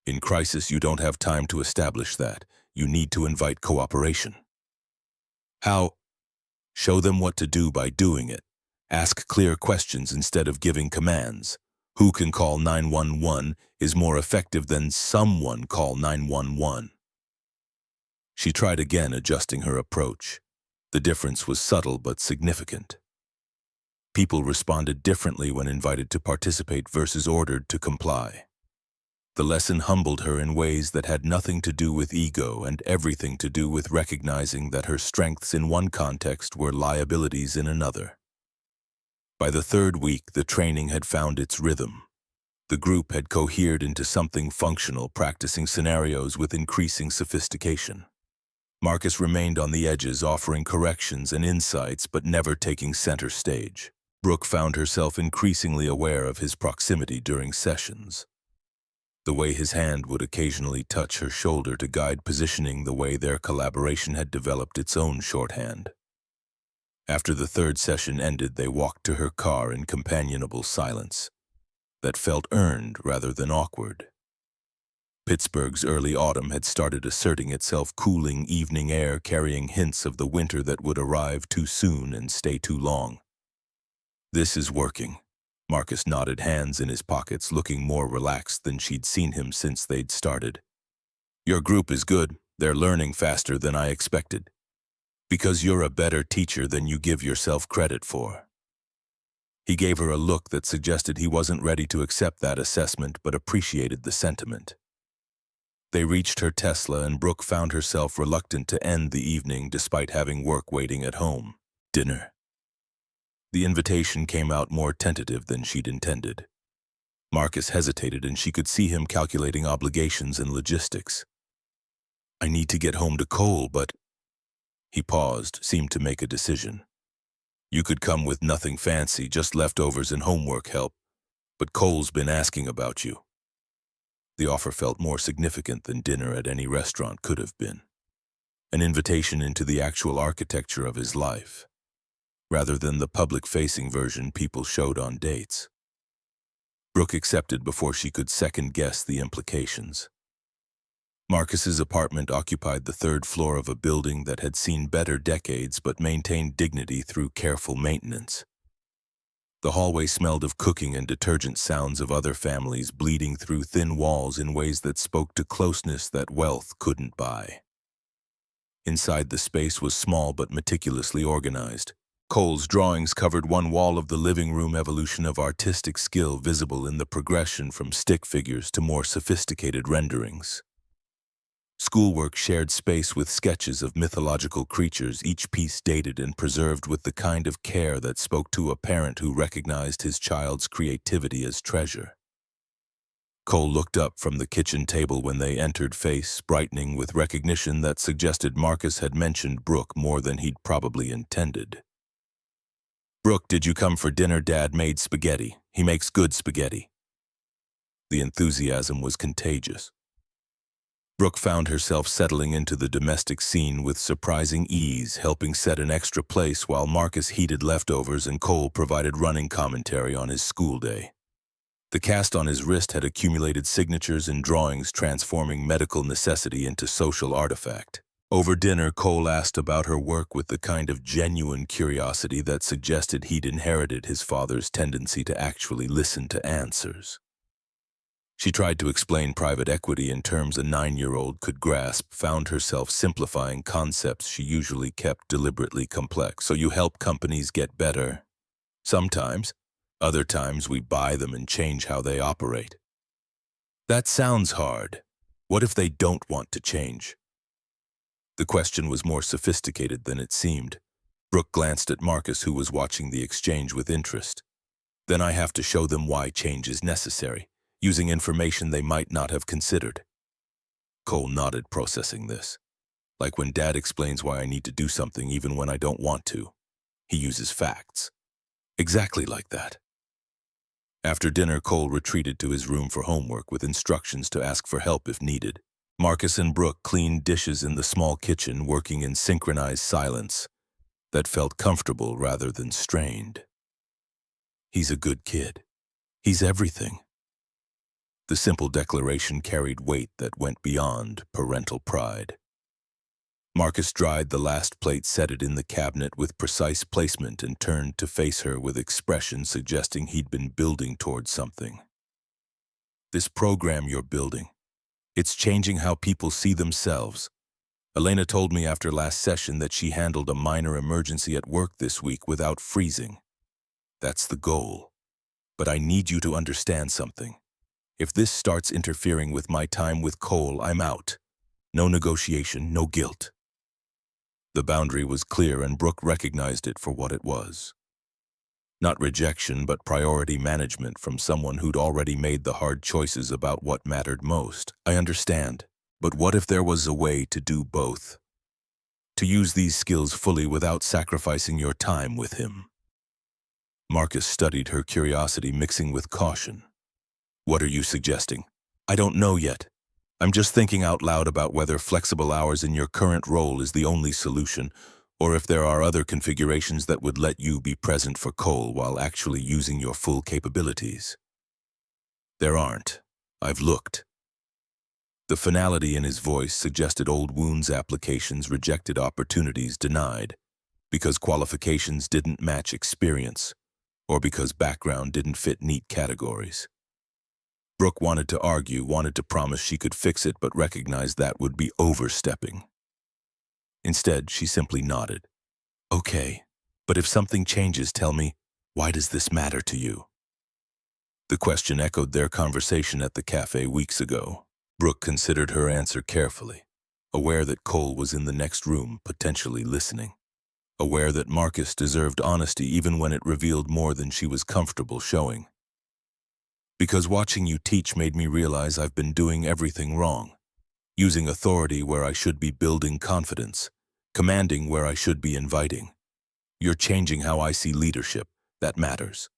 In crisis, you don't have time to establish that. You need to invite cooperation. How? Show them what to do by doing it. Ask clear questions instead of giving commands. Who can call 911 is more effective than someone call 911. She tried again, adjusting her approach. The difference was subtle but significant. People responded differently when invited to participate versus ordered to comply. The lesson humbled her in ways that had nothing to do with ego and everything to do with recognizing that her strengths in one context were liabilities in another. By the third week, the training had found its rhythm. The group had cohered into something functional, practicing scenarios with increasing sophistication. Marcus remained on the edges, offering corrections and insights, but never taking center stage. Brooke found herself increasingly aware of his proximity during sessions. The way his hand would occasionally touch her shoulder to guide positioning, the way their collaboration had developed its own shorthand. After the third session ended, they walked to her car in companionable silence that felt earned rather than awkward. Pittsburgh's early autumn had started asserting itself, cooling evening air carrying hints of the winter that would arrive too soon and stay too long. "This is working." Marcus nodded, hands in his pockets, looking more relaxed than she'd seen him since they'd started. "Your group is good. They're learning faster than I expected. Because you're a better teacher than you give yourself credit for." He gave her a look that suggested he wasn't ready to accept that assessment, but appreciated the sentiment. They reached her Tesla, and Brooke found herself reluctant to end the evening despite having work waiting at home. Dinner. The invitation came out more tentative than she'd intended. Marcus hesitated, and she could see him calculating obligations and logistics. "I need to get home to Cole, but..." He paused, seemed to make a decision. "You could come with nothing fancy, just leftovers and homework help, but Cole's been asking about you." The offer felt more significant than dinner at any restaurant could have been. An invitation into the actual architecture of his life, rather than the public-facing version people showed on dates. Brooke accepted before she could second-guess the implications. Marcus's apartment occupied the third floor of a building that had seen better decades but maintained dignity through careful maintenance. The hallway smelled of cooking and detergent, sounds of other families bleeding through thin walls in ways that spoke to closeness that wealth couldn't buy. Inside, the space was small but meticulously organized. Cole's drawings covered one wall of the living room, evolution of artistic skill visible in the progression from stick figures to more sophisticated renderings. Schoolwork shared space with sketches of mythological creatures, each piece dated and preserved with the kind of care that spoke to a parent who recognized his child's creativity as treasure. Cole looked up from the kitchen table when they entered, face brightening with recognition that suggested Marcus had mentioned Brooke more than he'd probably intended. "Brooke, did you come for dinner? Dad made spaghetti. He makes good spaghetti." The enthusiasm was contagious. Brooke found herself settling into the domestic scene with surprising ease, helping set an extra place while Marcus heated leftovers and Cole provided running commentary on his school day. The cast on his wrist had accumulated signatures and drawings, transforming medical necessity into social artifact. Over dinner, Cole asked about her work with the kind of genuine curiosity that suggested he'd inherited his father's tendency to actually listen to answers. She tried to explain private equity in terms a 9-year-old could grasp, found herself simplifying concepts she usually kept deliberately complex. "So you help companies get better?" "Sometimes. Other times we buy them and change how they operate." "That sounds hard. What if they don't want to change?" The question was more sophisticated than it seemed. Brooke glanced at Marcus, who was watching the exchange with interest. "Then I have to show them why change is necessary, using information they might not have considered." Cole nodded, processing this. "Like when Dad explains why I need to do something even when I don't want to. He uses facts." "Exactly like that." After dinner, Cole retreated to his room for homework with instructions to ask for help if needed. Marcus and Brooke cleaned dishes in the small kitchen, working in synchronized silence that felt comfortable rather than strained. "He's a good kid. He's everything." The simple declaration carried weight that went beyond parental pride. Marcus dried the last plate, set it in the cabinet with precise placement, and turned to face her with expression suggesting he'd been building towards something. "This program you're building, it's changing how people see themselves. Elena told me after last session that she handled a minor emergency at work this week without freezing. That's the goal. But I need you to understand something. If this starts interfering with my time with Cole, I'm out. No negotiation, no guilt. The boundary was clear and Brooke recognized it for what it was. Not rejection, but priority management from someone who'd already made the hard choices about what mattered most. I understand, but what if there was a way to do both? To use these skills fully without sacrificing your time with him? Marcus studied her curiosity mixing with caution. What are you suggesting? I don't know yet. I'm just thinking out loud about whether flexible hours in your current role is the only solution, or if there are other configurations that would let you be present for Cole while actually using your full capabilities. There aren't. I've looked. The finality in his voice suggested old wounds applications rejected, opportunities denied, because qualifications didn't match experience, or because background didn't fit neat categories. Brooke wanted to argue, wanted to promise she could fix it, but recognized that would be overstepping. Instead, she simply nodded. Okay, but if something changes, tell me, why does this matter to you? The question echoed their conversation at the cafe weeks ago. Brooke considered her answer carefully, aware that Cole was in the next room, potentially listening. Aware that Marcus deserved honesty even when it revealed more than she was comfortable showing. Because watching you teach made me realize I've been doing everything wrong. Using authority where I should be building confidence. Commanding where I should be inviting. You're changing how I see leadership. That matters.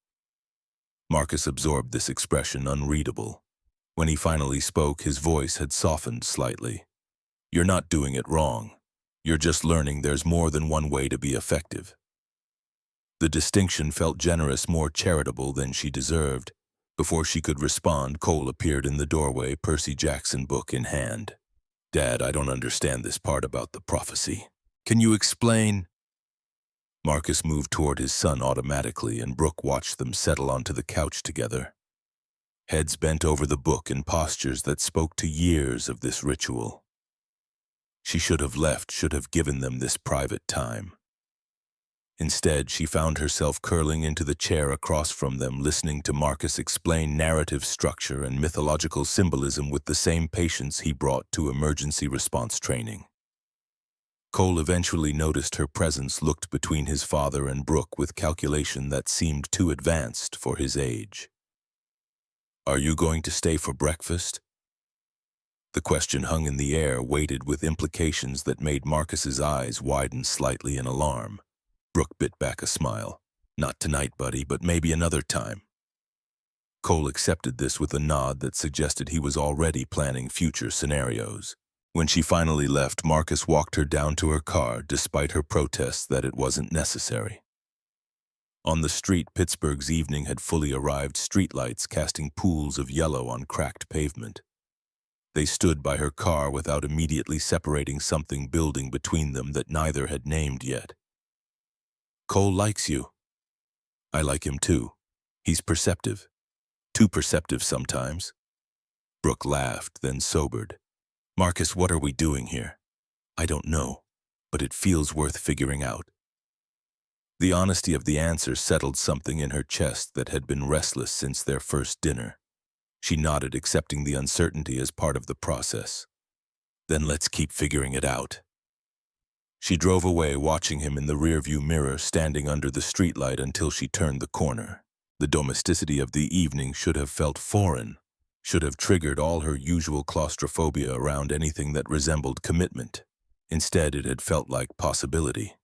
Marcus absorbed this expression, unreadable. When he finally spoke, his voice had softened slightly. You're not doing it wrong. You're just learning there's more than one way to be effective. The distinction felt generous, more charitable than she deserved. Before she could respond, Cole appeared in the doorway, Percy Jackson book in hand. Dad, I don't understand this part about the prophecy. Can you explain? Marcus moved toward his son automatically, and Brooke watched them settle onto the couch together. Heads bent over the book in postures that spoke to years of this ritual. She should have left, should have given them this private time. Instead, she found herself curling into the chair across from them, listening to Marcus explain narrative structure and mythological symbolism with the same patience he brought to emergency response training. Cole eventually noticed her presence, looked between his father and Brooke with calculation that seemed too advanced for his age. Are you going to stay for breakfast? The question hung in the air, weighted with implications that made Marcus's eyes widen slightly in alarm. Brooke bit back a smile. Not tonight, buddy, but maybe another time. Cole accepted this with a nod that suggested he was already planning future scenarios. When she finally left, Marcus walked her down to her car, despite her protests that it wasn't necessary. On the street, Pittsburgh's evening had fully arrived, streetlights casting pools of yellow on cracked pavement. They stood by her car without immediately separating, something building between them that neither had named yet. Cole likes you. I like him too. He's perceptive. Too perceptive sometimes. Brooke laughed, then sobered. Marcus, what are we doing here? I don't know, but it feels worth figuring out. The honesty of the answer settled something in her chest that had been restless since their first dinner. She nodded, accepting the uncertainty as part of the process. Then let's keep figuring it out. She drove away, watching him in the rearview mirror, standing under the streetlight until she turned the corner. The domesticity of the evening should have felt foreign, should have triggered all her usual claustrophobia around anything that resembled commitment. Instead, it had felt like possibility.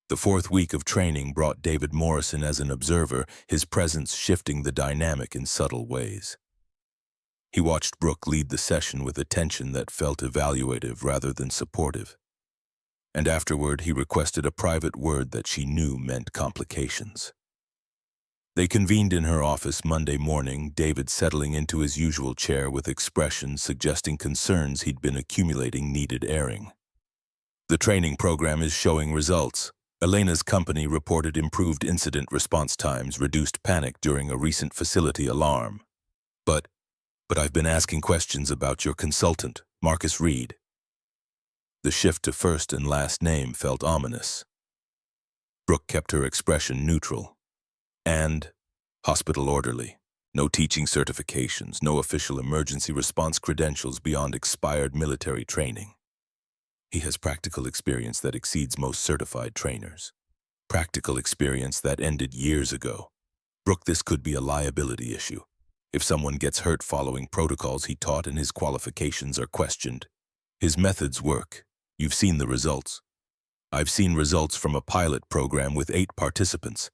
The fourth week of training brought David Morrison as an observer, his presence shifting the dynamic in subtle ways. He watched Brooke lead the session with attention that felt evaluative rather than supportive. And afterward, he requested a private word that she knew meant complications. They convened in her office Monday morning, David settling into his usual chair with expressions suggesting concerns he'd been accumulating needed airing. The training program is showing results. Elena's company reported improved incident response times, reduced panic during a recent facility alarm. But I've been asking questions about your consultant, Marcus Reed. The shift to first and last name felt ominous. Brooke kept her expression neutral. And hospital orderly. No teaching certifications, no official emergency response credentials beyond expired military training. He has practical experience that exceeds most certified trainers. Practical experience that ended years ago. Brooke, this could be a liability issue. If someone gets hurt following protocols he taught and his qualifications are questioned. His methods work. You've seen the results. I've seen results from a pilot program with 8 participants.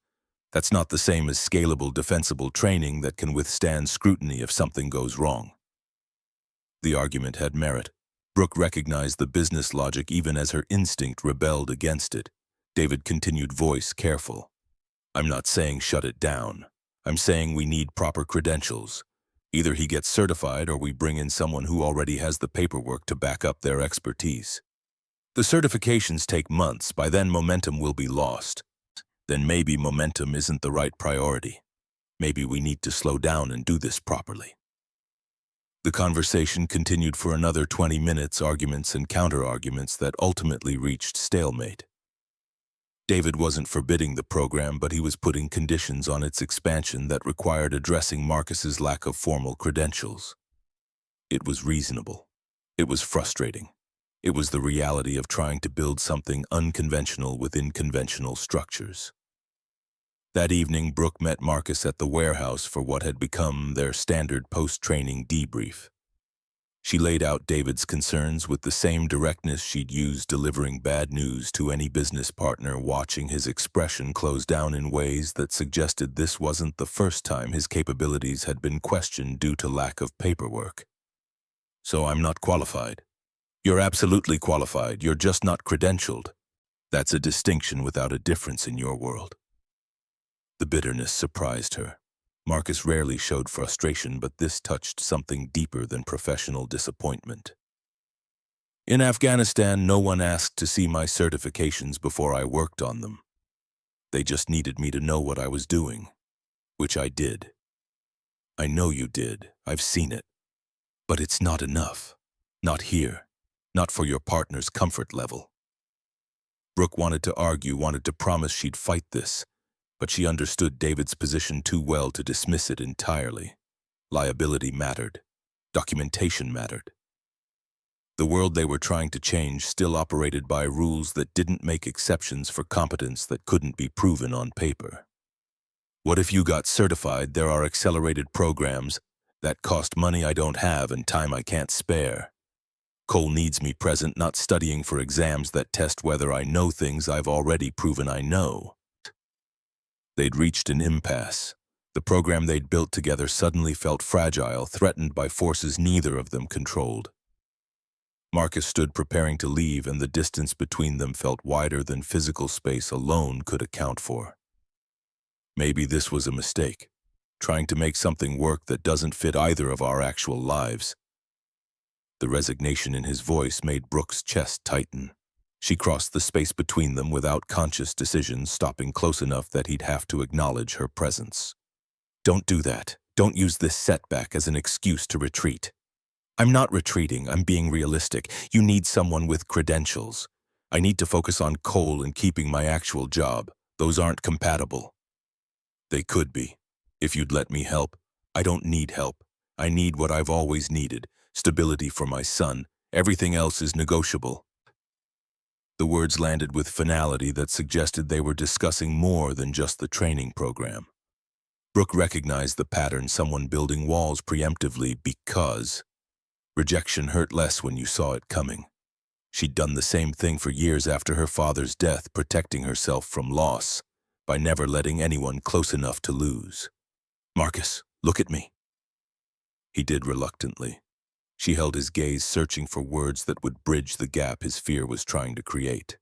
That's not the same as scalable, defensible training that can withstand scrutiny if something goes wrong. The argument had merit. Brooke recognized the business logic even as her instinct rebelled against it. David continued, voice careful. I'm not saying shut it down. I'm saying we need proper credentials. Either he gets certified or we bring in someone who already has the paperwork to back up their expertise. The certifications take months. By then, momentum will be lost. Then maybe momentum isn't the right priority. Maybe we need to slow down and do this properly. The conversation continued for another 20 minutes, arguments and counter-arguments that ultimately reached stalemate. David wasn't forbidding the program, but he was putting conditions on its expansion that required addressing Marcus's lack of formal credentials. It was reasonable. It was frustrating. It was the reality of trying to build something unconventional within conventional structures. That evening, Brooke met Marcus at the warehouse for what had become their standard post-training debrief. She laid out David's concerns with the same directness she'd used delivering bad news to any business partner, watching his expression close down in ways that suggested this wasn't the first time his capabilities had been questioned due to lack of paperwork. So I'm not qualified. You're absolutely qualified, you're just not credentialed. That's a distinction without a difference in your world. The bitterness surprised her. Marcus rarely showed frustration, but this touched something deeper than professional disappointment. In Afghanistan, no one asked to see my certifications before I worked on them. They just needed me to know what I was doing, which I did. I know you did, I've seen it. But it's not enough. Not here. Not for your partner's comfort level. Brooke wanted to argue, wanted to promise she'd fight this, but she understood David's position too well to dismiss it entirely. Liability mattered. Documentation mattered. The world they were trying to change still operated by rules that didn't make exceptions for competence that couldn't be proven on paper. What if you got certified? There are accelerated programs that cost money I don't have and time I can't spare. Cole needs me present, not studying for exams that test whether I know things I've already proven I know. They'd reached an impasse. The program they'd built together suddenly felt fragile, threatened by forces neither of them controlled. Marcus stood preparing to leave, and the distance between them felt wider than physical space alone could account for. Maybe this was a mistake, trying to make something work that doesn't fit either of our actual lives. The resignation in his voice made Brooke's chest tighten. She crossed the space between them without conscious decision, stopping close enough that he'd have to acknowledge her presence. Don't do that. Don't use this setback as an excuse to retreat. I'm not retreating, I'm being realistic. You need someone with credentials. I need to focus on Cole and keeping my actual job. Those aren't compatible. They could be. If you'd let me help. I don't need help. I need what I've always needed. Stability for my son. Everything else is negotiable. The words landed with finality that suggested they were discussing more than just the training program. Brooke recognized the pattern, someone building walls preemptively because rejection hurt less when you saw it coming. She'd done the same thing for years after her father's death, protecting herself from loss by never letting anyone close enough to lose. Marcus, look at me. He did reluctantly. She held his gaze, searching for words that would bridge the gap his fear was trying to create.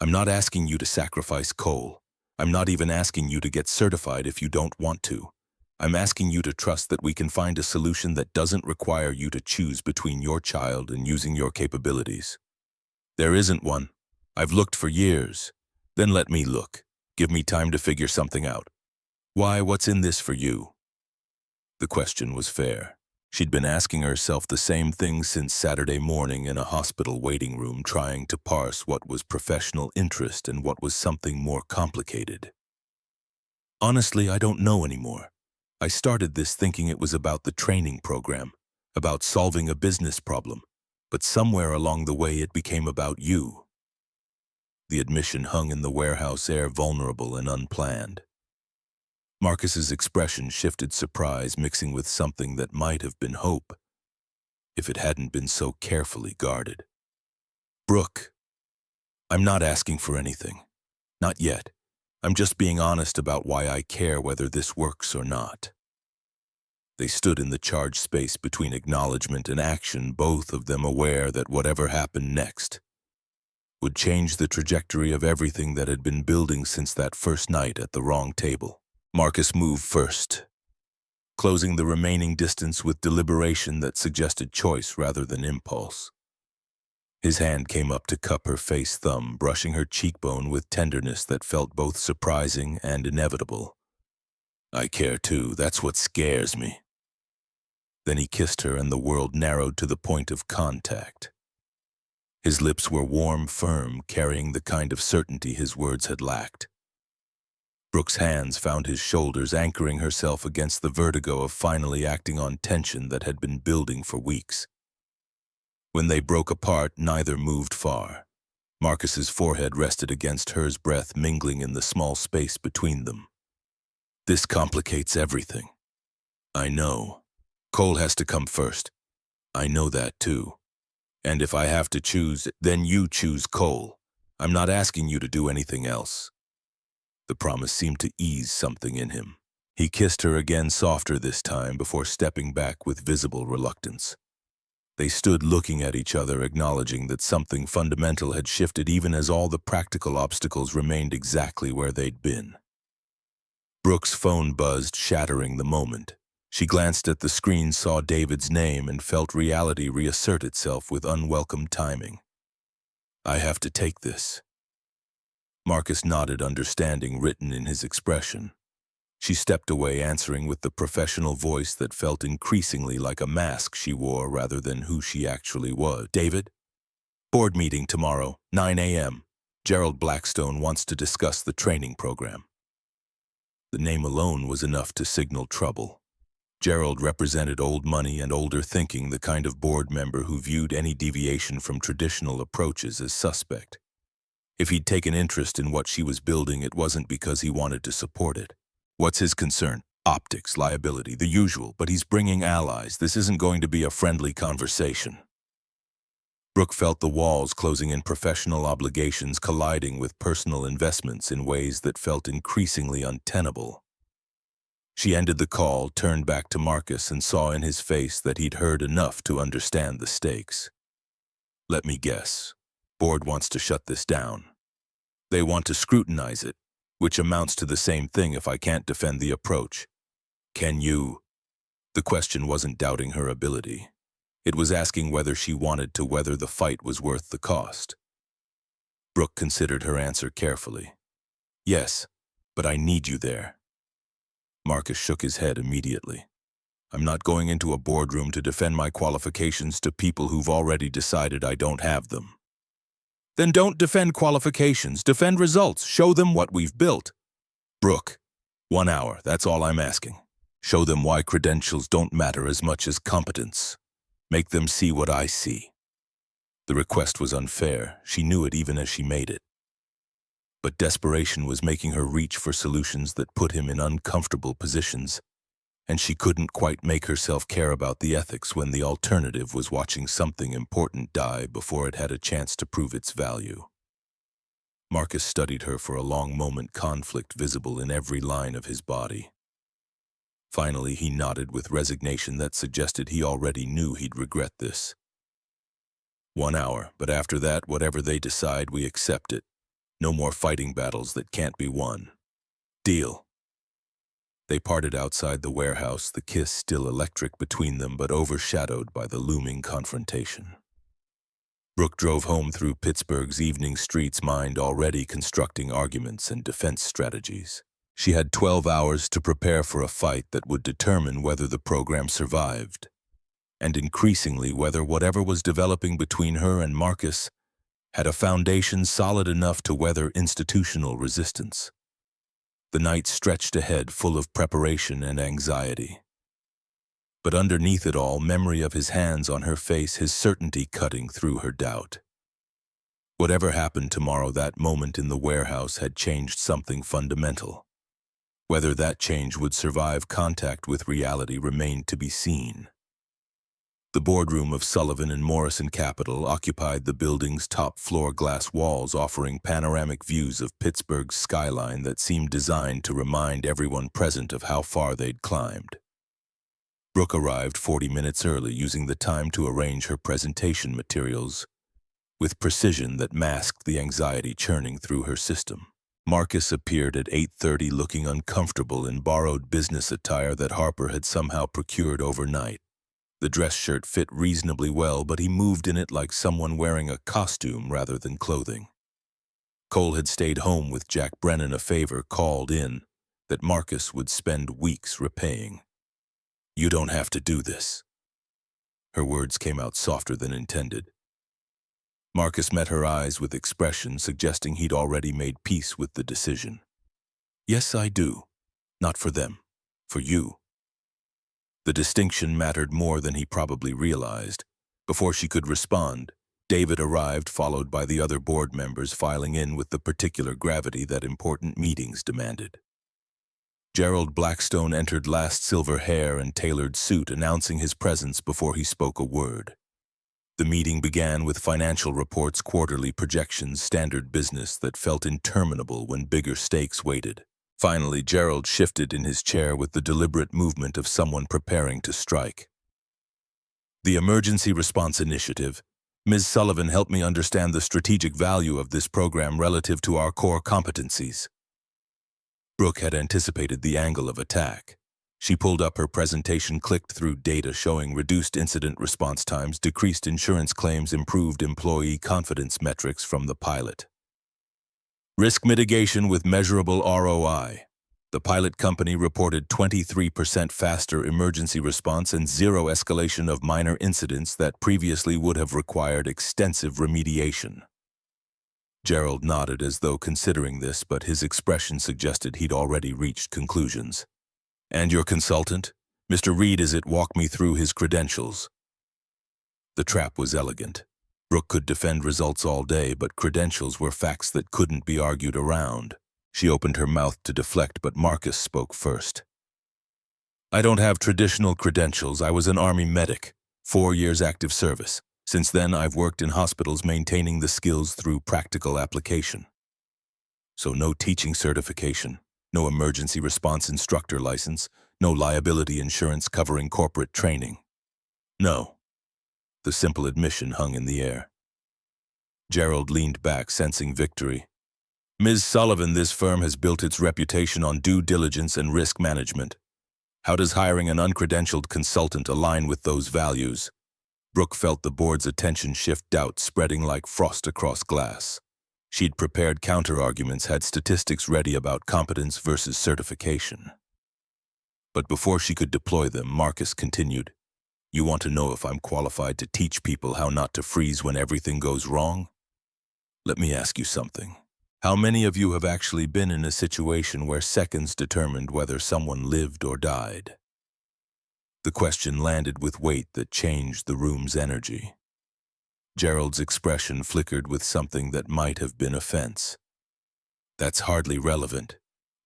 I'm not asking you to sacrifice Cole. I'm not even asking you to get certified if you don't want to. I'm asking you to trust that we can find a solution that doesn't require you to choose between your child and using your capabilities. There isn't one. I've looked for years. Then let me look. Give me time to figure something out. Why, what's in this for you? The question was fair. She'd been asking herself the same thing since Saturday morning in a hospital waiting room, trying to parse what was professional interest and what was something more complicated. Honestly, I don't know anymore. I started this thinking it was about the training program, about solving a business problem, but somewhere along the way it became about you. The admission hung in the warehouse air, vulnerable and unplanned. Marcus's expression shifted, surprise mixing with something that might have been hope, if it hadn't been so carefully guarded. Brooke, I'm not asking for anything. Not yet. I'm just being honest about why I care whether this works or not. They stood in the charged space between acknowledgement and action, both of them aware that whatever happened next would change the trajectory of everything that had been building since that first night at the wrong table. Marcus moved first, closing the remaining distance with deliberation that suggested choice rather than impulse. His hand came up to cup her face, thumb brushing her cheekbone with tenderness that felt both surprising and inevitable. I care too, that's what scares me. Then he kissed her and the world narrowed to the point of contact. His lips were warm, firm, carrying the kind of certainty his words had lacked. Brooke's hands found his shoulders, anchoring herself against the vertigo of finally acting on tension that had been building for weeks. When they broke apart, neither moved far. Marcus's forehead rested against hers, breath mingling in the small space between them. This complicates everything. I know. Cole has to come first. I know that too. And if I have to choose, then you choose Cole. I'm not asking you to do anything else. The promise seemed to ease something in him. He kissed her again, softer this time, before stepping back with visible reluctance. They stood looking at each other, acknowledging that something fundamental had shifted even as all the practical obstacles remained exactly where they'd been. Brooke's phone buzzed, shattering the moment. She glanced at the screen, saw David's name, and felt reality reassert itself with unwelcome timing. I have to take this. Marcus nodded, understanding written in his expression. She stepped away, answering with the professional voice that felt increasingly like a mask she wore rather than who she actually was. David? Board meeting tomorrow, 9 a.m. Gerald Blackstone wants to discuss the training program. The name alone was enough to signal trouble. Gerald represented old money and older thinking, the kind of board member who viewed any deviation from traditional approaches as suspect. If he'd taken interest in what she was building, it wasn't because he wanted to support it. What's his concern? Optics, liability, the usual, but he's bringing allies. This isn't going to be a friendly conversation. Brooke felt the walls closing in, professional obligations colliding with personal investments in ways that felt increasingly untenable. She ended the call, turned back to Marcus, and saw in his face that he'd heard enough to understand the stakes. Let me guess. Board wants to shut this down. They want to scrutinize it, which amounts to the same thing if I can't defend the approach. Can you? The question wasn't doubting her ability. It was asking whether she wanted to, whether the fight was worth the cost. Brooke considered her answer carefully. Yes, but I need you there. Marcus shook his head immediately. I'm not going into a boardroom to defend my qualifications to people who've already decided I don't have them. Then don't defend qualifications, defend results, show them what we've built. Brooke, 1 hour, that's all I'm asking. Show them why credentials don't matter as much as competence. Make them see what I see. The request was unfair, she knew it even as she made it. But desperation was making her reach for solutions that put him in uncomfortable positions, and she couldn't quite make herself care about the ethics when the alternative was watching something important die before it had a chance to prove its value. Marcus studied her for a long moment, conflict visible in every line of his body. Finally, he nodded with resignation that suggested he already knew he'd regret this. 1 hour, but after that, whatever they decide, we accept it. No more fighting battles that can't be won. Deal. They parted outside the warehouse, the kiss still electric between them but overshadowed by the looming confrontation. Brooke drove home through Pittsburgh's evening streets, mind already constructing arguments and defense strategies. She had 12 hours to prepare for a fight that would determine whether the program survived, and increasingly whether whatever was developing between her and Marcus had a foundation solid enough to weather institutional resistance. The night stretched ahead full of preparation and anxiety. But underneath it all, memory of his hands on her face, his certainty cutting through her doubt. Whatever happened tomorrow, that moment in the warehouse had changed something fundamental. Whether that change would survive contact with reality remained to be seen. The boardroom of Sullivan and Morrison Capital occupied the building's top-floor glass walls, offering panoramic views of Pittsburgh's skyline that seemed designed to remind everyone present of how far they'd climbed. Brooke arrived 40 minutes early, using the time to arrange her presentation materials with precision that masked the anxiety churning through her system. Marcus appeared at 8:30, looking uncomfortable in borrowed business attire that Harper had somehow procured overnight. The dress shirt fit reasonably well, but he moved in it like someone wearing a costume rather than clothing. Cole had stayed home with Jack Brennan, a favor called in that Marcus would spend weeks repaying. "You don't have to do this." Her words came out softer than intended. Marcus met her eyes with expression suggesting he'd already made peace with the decision. "Yes, I do. Not for them. For you." The distinction mattered more than he probably realized. Before she could respond, David arrived, followed by the other board members filing in with the particular gravity that important meetings demanded. Gerald Blackstone entered, last silver hair and tailored suit, announcing his presence before he spoke a word. The meeting began with financial reports, quarterly projections, standard business that felt interminable when bigger stakes waited. Finally, Gerald shifted in his chair with the deliberate movement of someone preparing to strike. "The Emergency Response Initiative. Ms. Sullivan helped me understand the strategic value of this program relative to our core competencies." Brooke had anticipated the angle of attack. She pulled up her presentation, clicked through data showing reduced incident response times, decreased insurance claims, improved employee confidence metrics from the pilot. Risk mitigation with measurable ROI. The pilot company reported 23% faster emergency response and zero escalation of minor incidents that previously would have required extensive remediation. Gerald nodded as though considering this, but his expression suggested he'd already reached conclusions. "And your consultant? Mr. Reed, is it? Walk me through his credentials." The trap was elegant. Brooke could defend results all day, but credentials were facts that couldn't be argued around. She opened her mouth to deflect, but Marcus spoke first. "I don't have traditional credentials. I was an Army medic, 4 years active service. Since then, I've worked in hospitals, maintaining the skills through practical application. So no teaching certification, no emergency response instructor license, no liability insurance covering corporate training. No." The simple admission hung in the air. Gerald leaned back, sensing victory. "Ms. Sullivan, this firm has built its reputation on due diligence and risk management. How does hiring an uncredentialed consultant align with those values?" Brooke felt the board's attention shift, doubt spreading like frost across glass. She'd prepared counter-arguments, had statistics ready about competence versus certification. But before she could deploy them, Marcus continued, "You want to know if I'm qualified to teach people how not to freeze when everything goes wrong? Let me ask you something. How many of you have actually been in a situation where seconds determined whether someone lived or died?" The question landed with weight that changed the room's energy. Gerald's expression flickered with something that might have been offense. "That's hardly relevant."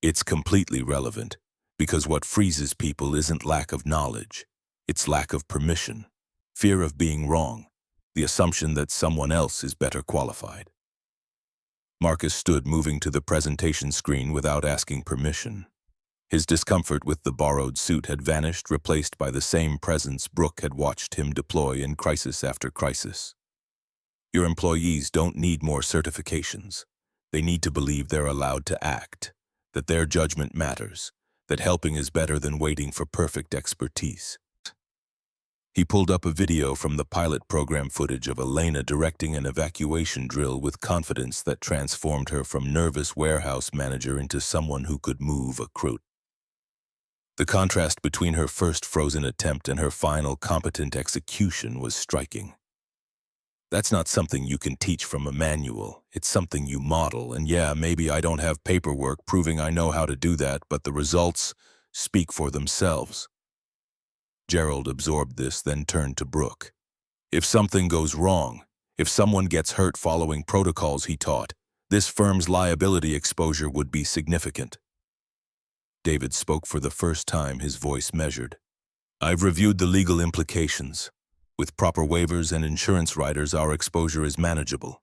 "It's completely relevant, because what freezes people isn't lack of knowledge. It's lack of permission, fear of being wrong, the assumption that someone else is better qualified." Marcus stood, moving to the presentation screen without asking permission. His discomfort with the borrowed suit had vanished, replaced by the same presence Brooke had watched him deploy in crisis after crisis. "Your employees don't need more certifications. They need to believe they're allowed to act, that their judgment matters, that helping is better than waiting for perfect expertise." He pulled up a video from the pilot program, footage of Elena directing an evacuation drill with confidence that transformed her from nervous warehouse manager into someone who could move a crew. The contrast between her first frozen attempt and her final competent execution was striking. That's not something you can teach from a manual. It's something you model. And yeah, maybe I don't have paperwork proving I know how to do that, but the results speak for themselves. Gerald absorbed this, then turned to Brooke. If something goes wrong, if someone gets hurt following protocols he taught, this firm's liability exposure would be significant. David spoke for the first time, his voice measured. I've reviewed the legal implications. With proper waivers and insurance riders, our exposure is manageable.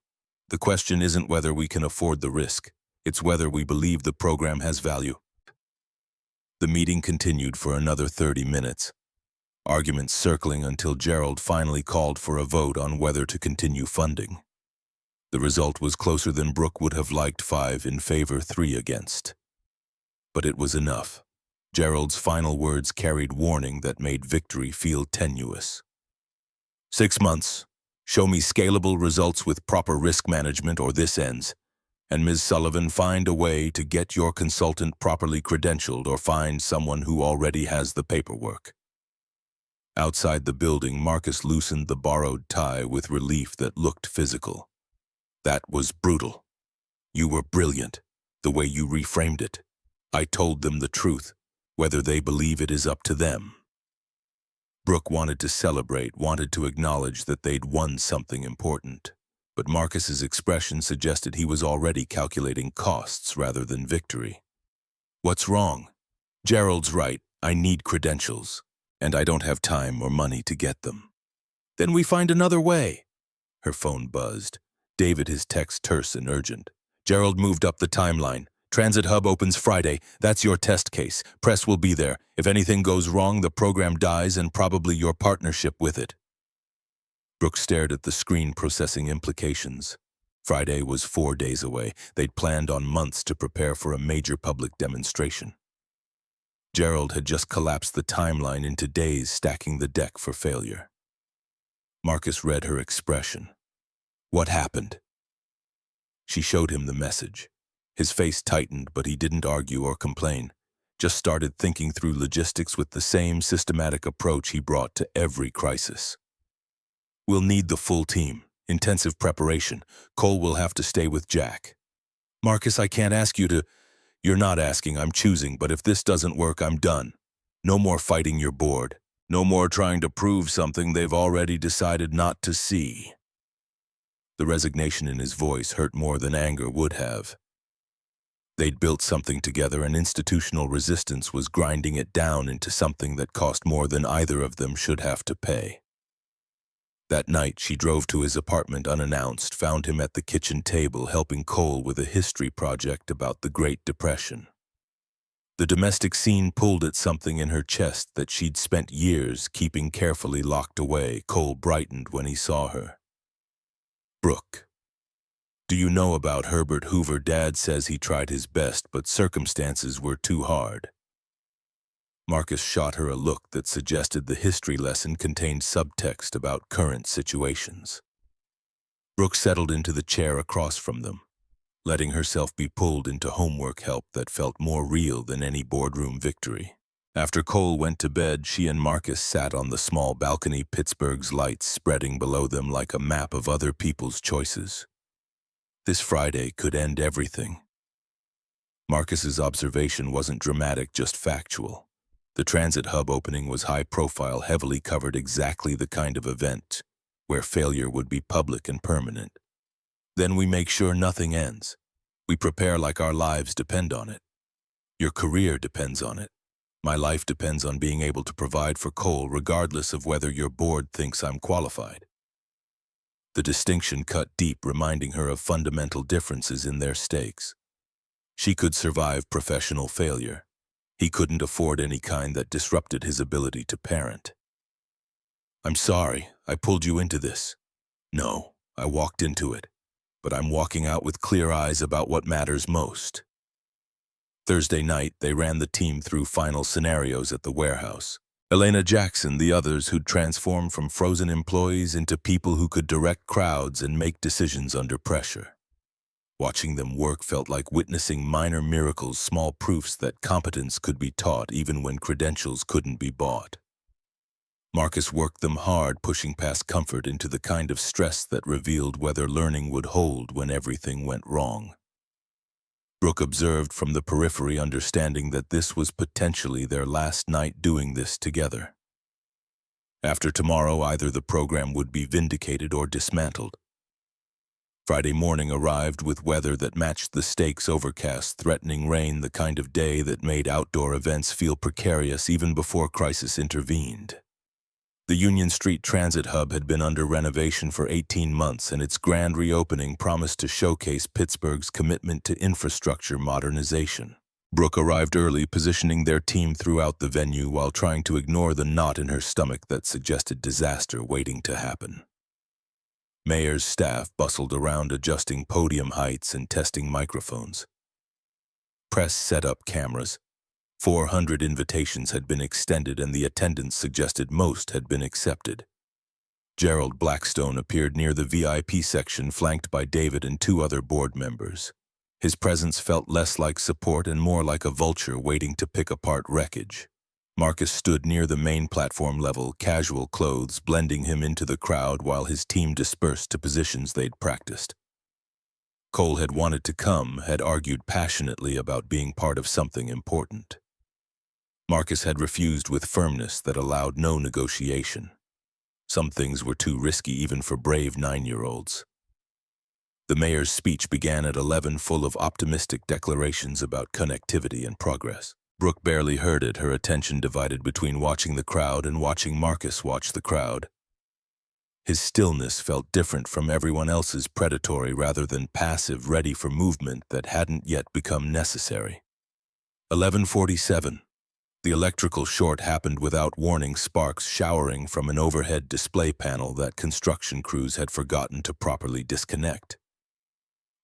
The question isn't whether we can afford the risk. It's whether we believe the program has value. The meeting continued for another 30 minutes, arguments circling until Gerald finally called for a vote on whether to continue funding. The result was closer than Brooke would have liked, 5 in favor, 3 against. But it was enough. Gerald's final words carried warning that made victory feel tenuous. 6 months. Show me scalable results with proper risk management or this ends. And Ms. Sullivan, find a way to get your consultant properly credentialed or find someone who already has the paperwork. Outside the building, Marcus loosened the borrowed tie with relief that looked physical. That was brutal. You were brilliant, the way you reframed it. I told them the truth. Whether they believe it is up to them. Brooke wanted to celebrate, wanted to acknowledge that they'd won something important. But Marcus's expression suggested he was already calculating costs rather than victory. What's wrong? Gerald's right. I need credentials, and I don't have time or money to get them. Then we find another way. Her phone buzzed. David, his text terse and urgent. Gerald moved up the timeline. Transit Hub opens Friday. That's your test case. Press will be there. If anything goes wrong, the program dies and probably your partnership with it. Brooke stared at the screen, processing implications. Friday was 4 days away. They'd planned on months to prepare for a major public demonstration. Gerald had just collapsed the timeline into days, stacking the deck for failure. Marcus read her expression. What happened? She showed him the message. His face tightened, but he didn't argue or complain, just started thinking through logistics with the same systematic approach he brought to every crisis. We'll need the full team, intensive preparation. Cole will have to stay with Jack. Marcus, I can't ask you to... You're not asking, I'm choosing, but if this doesn't work, I'm done. No more fighting your board. No more trying to prove something they've already decided not to see. The resignation in his voice hurt more than anger would have. They'd built something together, and institutional resistance was grinding it down into something that cost more than either of them should have to pay. That night, she drove to his apartment unannounced, found him at the kitchen table helping Cole with a history project about the Great Depression. The domestic scene pulled at something in her chest that she'd spent years keeping carefully locked away. Cole brightened when he saw her. Brooke. Do you know about Herbert Hoover? Dad says he tried his best, but circumstances were too hard. Marcus shot her a look that suggested the history lesson contained subtext about current situations. Brooke settled into the chair across from them, letting herself be pulled into homework help that felt more real than any boardroom victory. After Cole went to bed, she and Marcus sat on the small balcony, Pittsburgh's lights spreading below them like a map of other people's choices. This Friday could end everything. Marcus's observation wasn't dramatic, just factual. The Transit Hub opening was high-profile, heavily covered, exactly the kind of event where failure would be public and permanent. Then we make sure nothing ends. We prepare like our lives depend on it. Your career depends on it. My life depends on being able to provide for Cole regardless of whether your board thinks I'm qualified. The distinction cut deep, reminding her of fundamental differences in their stakes. She could survive professional failure. He couldn't afford any kind that disrupted his ability to parent. I'm sorry, I pulled you into this. No, I walked into it. But I'm walking out with clear eyes about what matters most. Thursday night, they ran the team through final scenarios at the warehouse. Elena Jackson, the others who'd transformed from frozen employees into people who could direct crowds and make decisions under pressure. Watching them work felt like witnessing minor miracles, small proofs that competence could be taught even when credentials couldn't be bought. Marcus worked them hard, pushing past comfort into the kind of stress that revealed whether learning would hold when everything went wrong. Brooke observed from the periphery, understanding that this was potentially their last night doing this together. After tomorrow, either the program would be vindicated or dismantled. Friday morning arrived with weather that matched the stakes: overcast, threatening rain, the kind of day that made outdoor events feel precarious even before crisis intervened. The Union Street Transit Hub had been under renovation for 18 months, and its grand reopening promised to showcase Pittsburgh's commitment to infrastructure modernization. Brooke arrived early, positioning their team throughout the venue while trying to ignore the knot in her stomach that suggested disaster waiting to happen. Mayor's staff bustled around, adjusting podium heights and testing microphones. Press set up cameras. 400 invitations had been extended, and the attendance suggested most had been accepted. Gerald Blackstone appeared near the VIP section, flanked by David and 2 other board members. His presence felt less like support and more like a vulture waiting to pick apart wreckage. Marcus stood near the main platform level, casual clothes blending him into the crowd while his team dispersed to positions they'd practiced. Cole had wanted to come, had argued passionately about being part of something important. Marcus had refused with firmness that allowed no negotiation. Some things were too risky even for brave 9-year-olds. The mayor's speech began at 11, full of optimistic declarations about connectivity and progress. Brooke barely heard it, her attention divided between watching the crowd and watching Marcus watch the crowd. His stillness felt different from everyone else's, predatory rather than passive, ready for movement that hadn't yet become necessary. 11:47. The electrical short happened without warning, sparks showering from an overhead display panel that construction crews had forgotten to properly disconnect.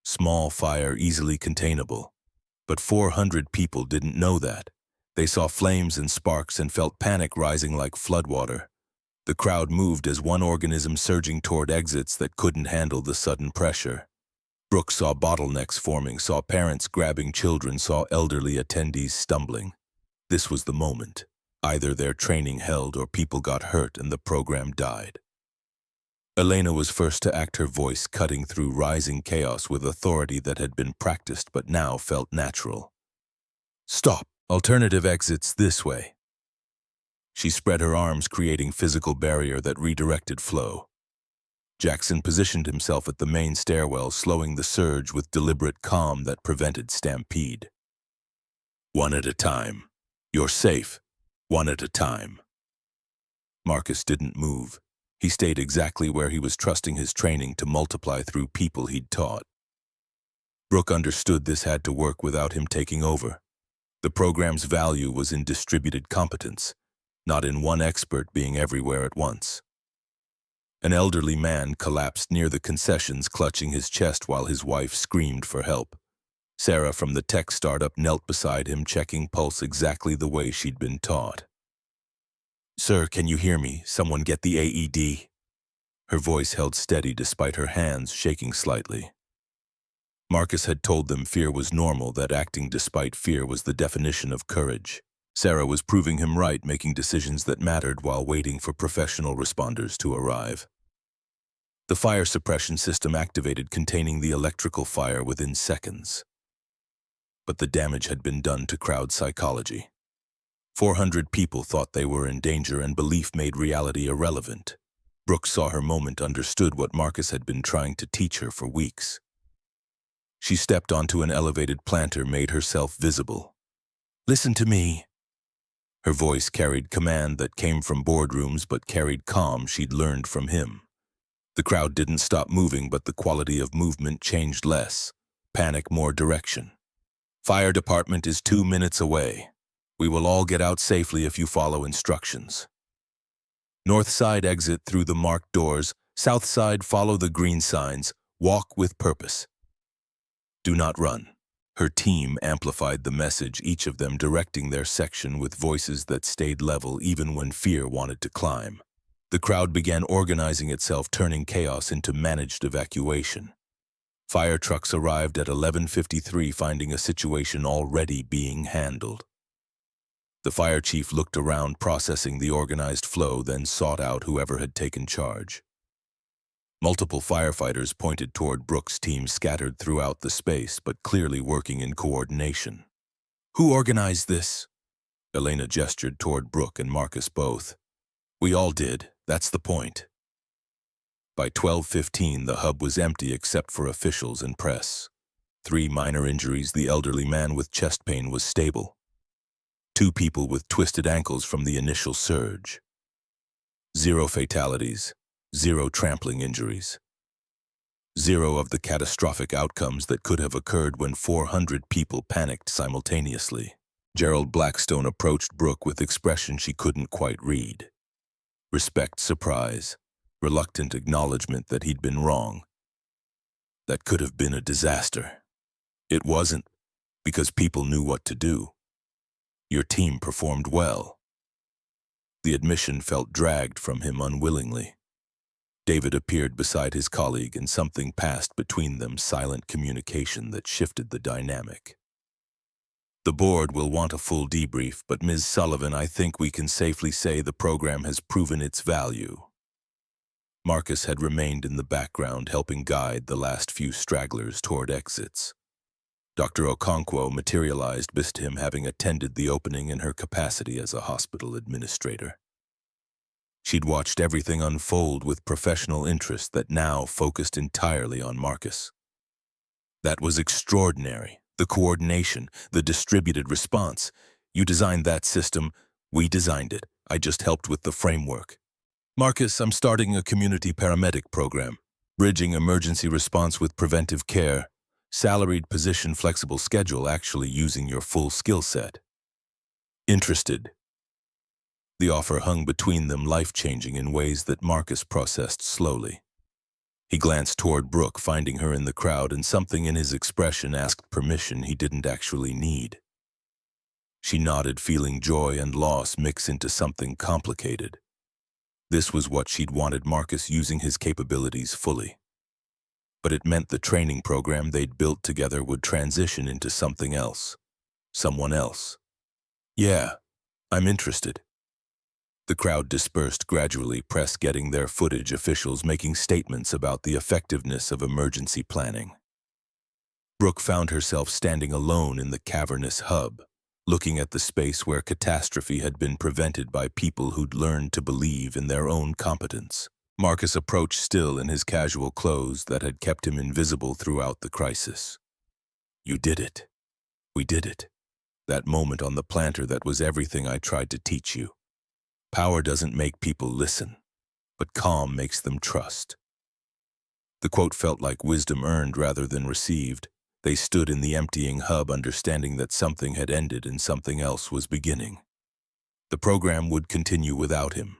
Small fire, easily containable. But 400 people didn't know that. They saw flames and sparks and felt panic rising like floodwater. The crowd moved as one organism, surging toward exits that couldn't handle the sudden pressure. Brooke saw bottlenecks forming, saw parents grabbing children, saw elderly attendees stumbling. This was the moment. Either their training held or people got hurt and the program died. Elena was first to act, her voice cutting through rising chaos with authority that had been practiced but now felt natural. "Stop! Alternative exits this way." She spread her arms, creating physical barrier that redirected flow. Jackson positioned himself at the main stairwell, slowing the surge with deliberate calm that prevented stampede. "One at a time. You're safe. One at a time." Marcus didn't move. He stayed exactly where he was, trusting his training to multiply through people he'd taught. Brooke understood this had to work without him taking over. The program's value was in distributed competence, not in one expert being everywhere at once. An elderly man collapsed near the concessions, clutching his chest while his wife screamed for help. Sarah from the tech startup knelt beside him, checking pulse exactly the way she'd been taught. "Sir, can you hear me? Someone get the AED." Her voice held steady despite her hands shaking slightly. Marcus had told them fear was normal, that acting despite fear was the definition of courage. Sarah was proving him right, making decisions that mattered while waiting for professional responders to arrive. The fire suppression system activated, containing the electrical fire within seconds. But the damage had been done to crowd psychology. 400 people thought they were in danger, and belief made reality irrelevant. Brooke saw her moment, understood what Marcus had been trying to teach her for weeks. She stepped onto an elevated planter, made herself visible. "Listen to me." Her voice carried command that came from boardrooms but carried calm she'd learned from him. The crowd didn't stop moving, but the quality of movement changed: less panic, more direction. "Fire department is 2 minutes away. We will all get out safely if you follow instructions. North side exit through the marked doors. South side follow the green signs. Walk with purpose. Do not run." Her team amplified the message, each of them directing their section with voices that stayed level even when fear wanted to climb. The crowd began organizing itself, turning chaos into managed evacuation. Fire trucks arrived at 11:53, finding a situation already being handled. The fire chief looked around, processing the organized flow, then sought out whoever had taken charge. Multiple firefighters pointed toward Brooke's team, scattered throughout the space, but clearly working in coordination. "Who organized this?" Elena gestured toward Brooke and Marcus both. "We all did. That's the point." By 12:15, the hub was empty except for officials and press. 3 minor injuries. The elderly man with chest pain was stable. 2 people with twisted ankles from the initial surge. 0 fatalities, 0 trampling injuries. 0 of the catastrophic outcomes that could have occurred when 400 people panicked simultaneously. Gerald Blackstone approached Brooke with expression she couldn't quite read. Respect, surprise, reluctant acknowledgement that he'd been wrong. That could have been a disaster. It wasn't, because people knew what to do. Your team performed well. The admission felt dragged from him unwillingly. David appeared beside his colleague, and something passed between them, silent communication that shifted the dynamic. "The board will want a full debrief, but Ms. Sullivan, I think we can safely say the program has proven its value." Marcus had remained in the background, helping guide the last few stragglers toward exits. Dr. Okonkwo materialized beside him, having attended the opening in her capacity as a hospital administrator. She'd watched everything unfold with professional interest that now focused entirely on Marcus. "That was extraordinary. The coordination, the distributed response. You designed that system. We designed it. I just helped with the framework. Marcus, I'm starting a community paramedic program, bridging emergency response with preventive care. Salaried position, flexible schedule, actually using your full skill set. Interested?" The offer hung between them, life-changing in ways that Marcus processed slowly. He glanced toward Brooke, finding her in the crowd, and something in his expression asked permission he didn't actually need. She nodded, feeling joy and loss mix into something complicated. This was what she'd wanted: Marcus using his capabilities fully. But it meant the training program they'd built together would transition into something else. Someone else. "Yeah, I'm interested." The crowd dispersed gradually, press getting their footage, officials making statements about the effectiveness of emergency planning. Brooke found herself standing alone in the cavernous hub, looking at the space where catastrophe had been prevented by people who'd learned to believe in their own competence. Marcus approached, still in his casual clothes that had kept him invisible throughout the crisis. "You did it. We did it. That moment on the planter, that was everything I tried to teach you. Power doesn't make people listen, but calm makes them trust." The quote felt like wisdom earned rather than received. They stood in the emptying hub, understanding that something had ended and something else was beginning. The program would continue without him.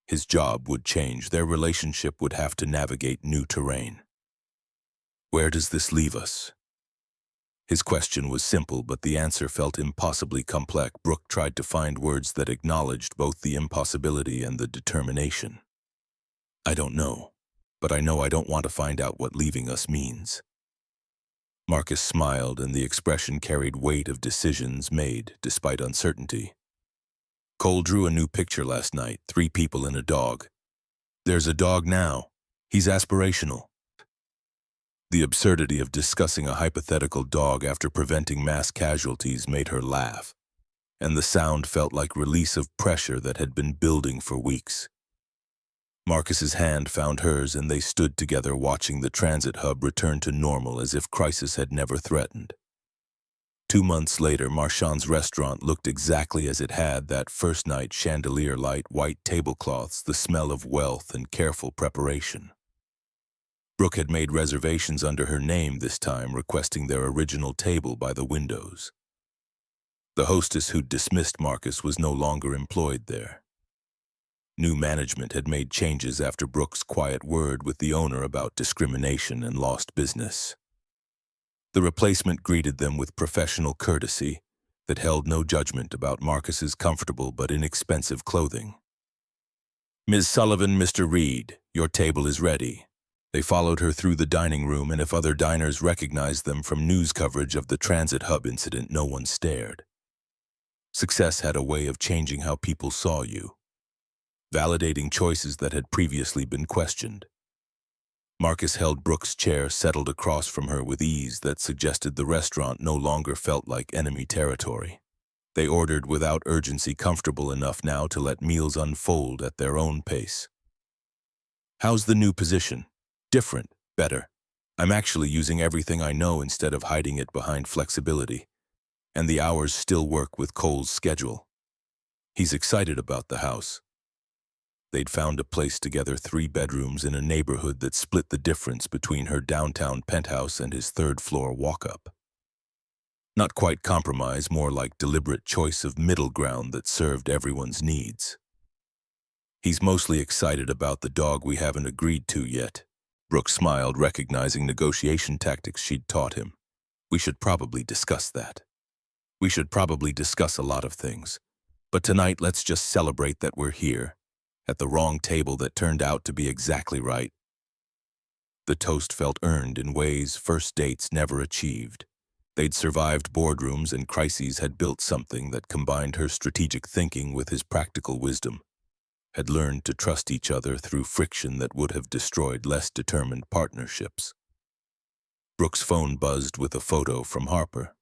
His job would change. Their relationship would have to navigate new terrain. "Where does this leave us?" His question was simple, but the answer felt impossibly complex. Brooke tried to find words that acknowledged both the impossibility and the determination. "I don't know, but I know I don't want to find out what leaving us means." Marcus smiled, and the expression carried weight of decisions made despite uncertainty. "Cole drew a new picture last night, 3 people and a dog. There's a dog now. He's aspirational." The absurdity of discussing a hypothetical dog after preventing mass casualties made her laugh, and the sound felt like release of pressure that had been building for weeks. Marcus's hand found hers, and they stood together, watching the transit hub return to normal as if crisis had never threatened. 2 months later, Marchand's restaurant looked exactly as it had that first night: chandelier light, white tablecloths, the smell of wealth and careful preparation. Brooke had made reservations under her name this time, requesting their original table by the windows. The hostess who'd dismissed Marcus was no longer employed there. New management had made changes after Brooke's quiet word with the owner about discrimination and lost business. The replacement greeted them with professional courtesy that held no judgment about Marcus's comfortable but inexpensive clothing. "Ms. Sullivan, Mr. Reed, your table is ready." They followed her through the dining room, and if other diners recognized them from news coverage of the transit hub incident, no one stared. Success had a way of changing how people saw you, validating choices that had previously been questioned. Marcus held Brooke's chair settled across from her with ease that suggested the restaurant no longer felt like enemy territory. They ordered without urgency, comfortable enough now to let meals unfold at their own pace. "How's the new position?" "Different, better. I'm actually using everything I know instead of hiding it behind flexibility. And the hours still work with Cole's schedule." He's excited about the house. They'd found a place together, 3 bedrooms in a neighborhood that split the difference between her downtown penthouse and his third-floor walk-up. Not quite compromise, more like deliberate choice of middle ground that served everyone's needs. "He's mostly excited about the dog we haven't agreed to yet." Brooke smiled, recognizing negotiation tactics she'd taught him. "We should probably discuss that. We should probably discuss a lot of things. But tonight, let's just celebrate that we're here, at the wrong table that turned out to be exactly right." The toast felt earned in ways first dates never achieved. They'd survived boardrooms, and crises had built something that combined her strategic thinking with his practical wisdom, had learned to trust each other through friction that would have destroyed less determined partnerships. Brooke's phone buzzed with a photo from Harper.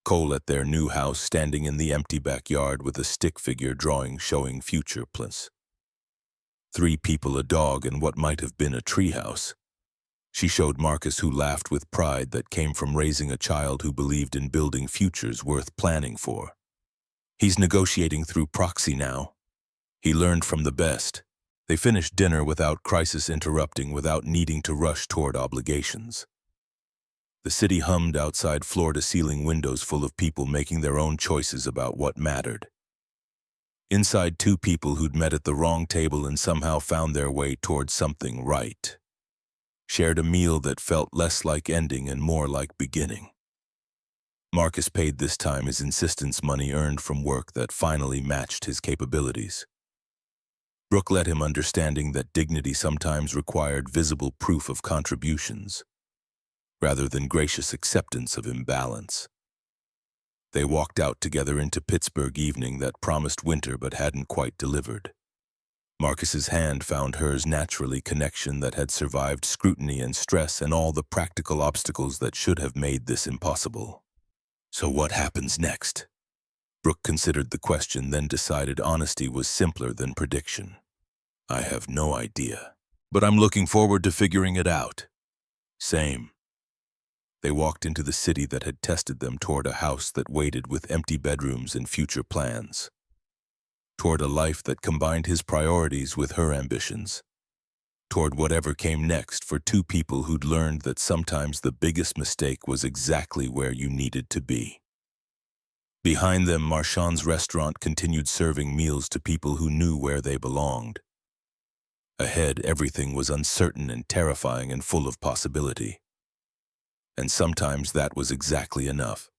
Cole at their new house, standing in the empty backyard with a stick figure drawing showing future plans. 3 people, a dog, and what might have been a treehouse. She showed Marcus, who laughed with pride that came from raising a child who believed in building futures worth planning for. He's negotiating through proxy now. He learned from the best. They finished dinner without crisis interrupting, without needing to rush toward obligations. The city hummed outside, floor-to-ceiling windows full of people making their own choices about what mattered. Inside, 2 people who'd met at the wrong table and somehow found their way toward something right. Shared a meal that felt less like ending and more like beginning. Marcus paid this time, his insistence money earned from work that finally matched his capabilities. Brooke led him, understanding that dignity sometimes required visible proof of contributions, rather than gracious acceptance of imbalance. They walked out together into Pittsburgh evening that promised winter but hadn't quite delivered. Marcus's hand found hers naturally, connection that had survived scrutiny and stress and all the practical obstacles that should have made this impossible. "So what happens next?" Brooke considered the question, then decided honesty was simpler than prediction. "I have no idea, but I'm looking forward to figuring it out." "Same." They walked into the city that had tested them, toward a house that waited with empty bedrooms and future plans. Toward a life that combined his priorities with her ambitions. Toward whatever came next for 2 people who'd learned that sometimes the biggest mistake was exactly where you needed to be. Behind them, Marchand's restaurant continued serving meals to people who knew where they belonged. Ahead, everything was uncertain and terrifying and full of possibility. And sometimes that was exactly enough.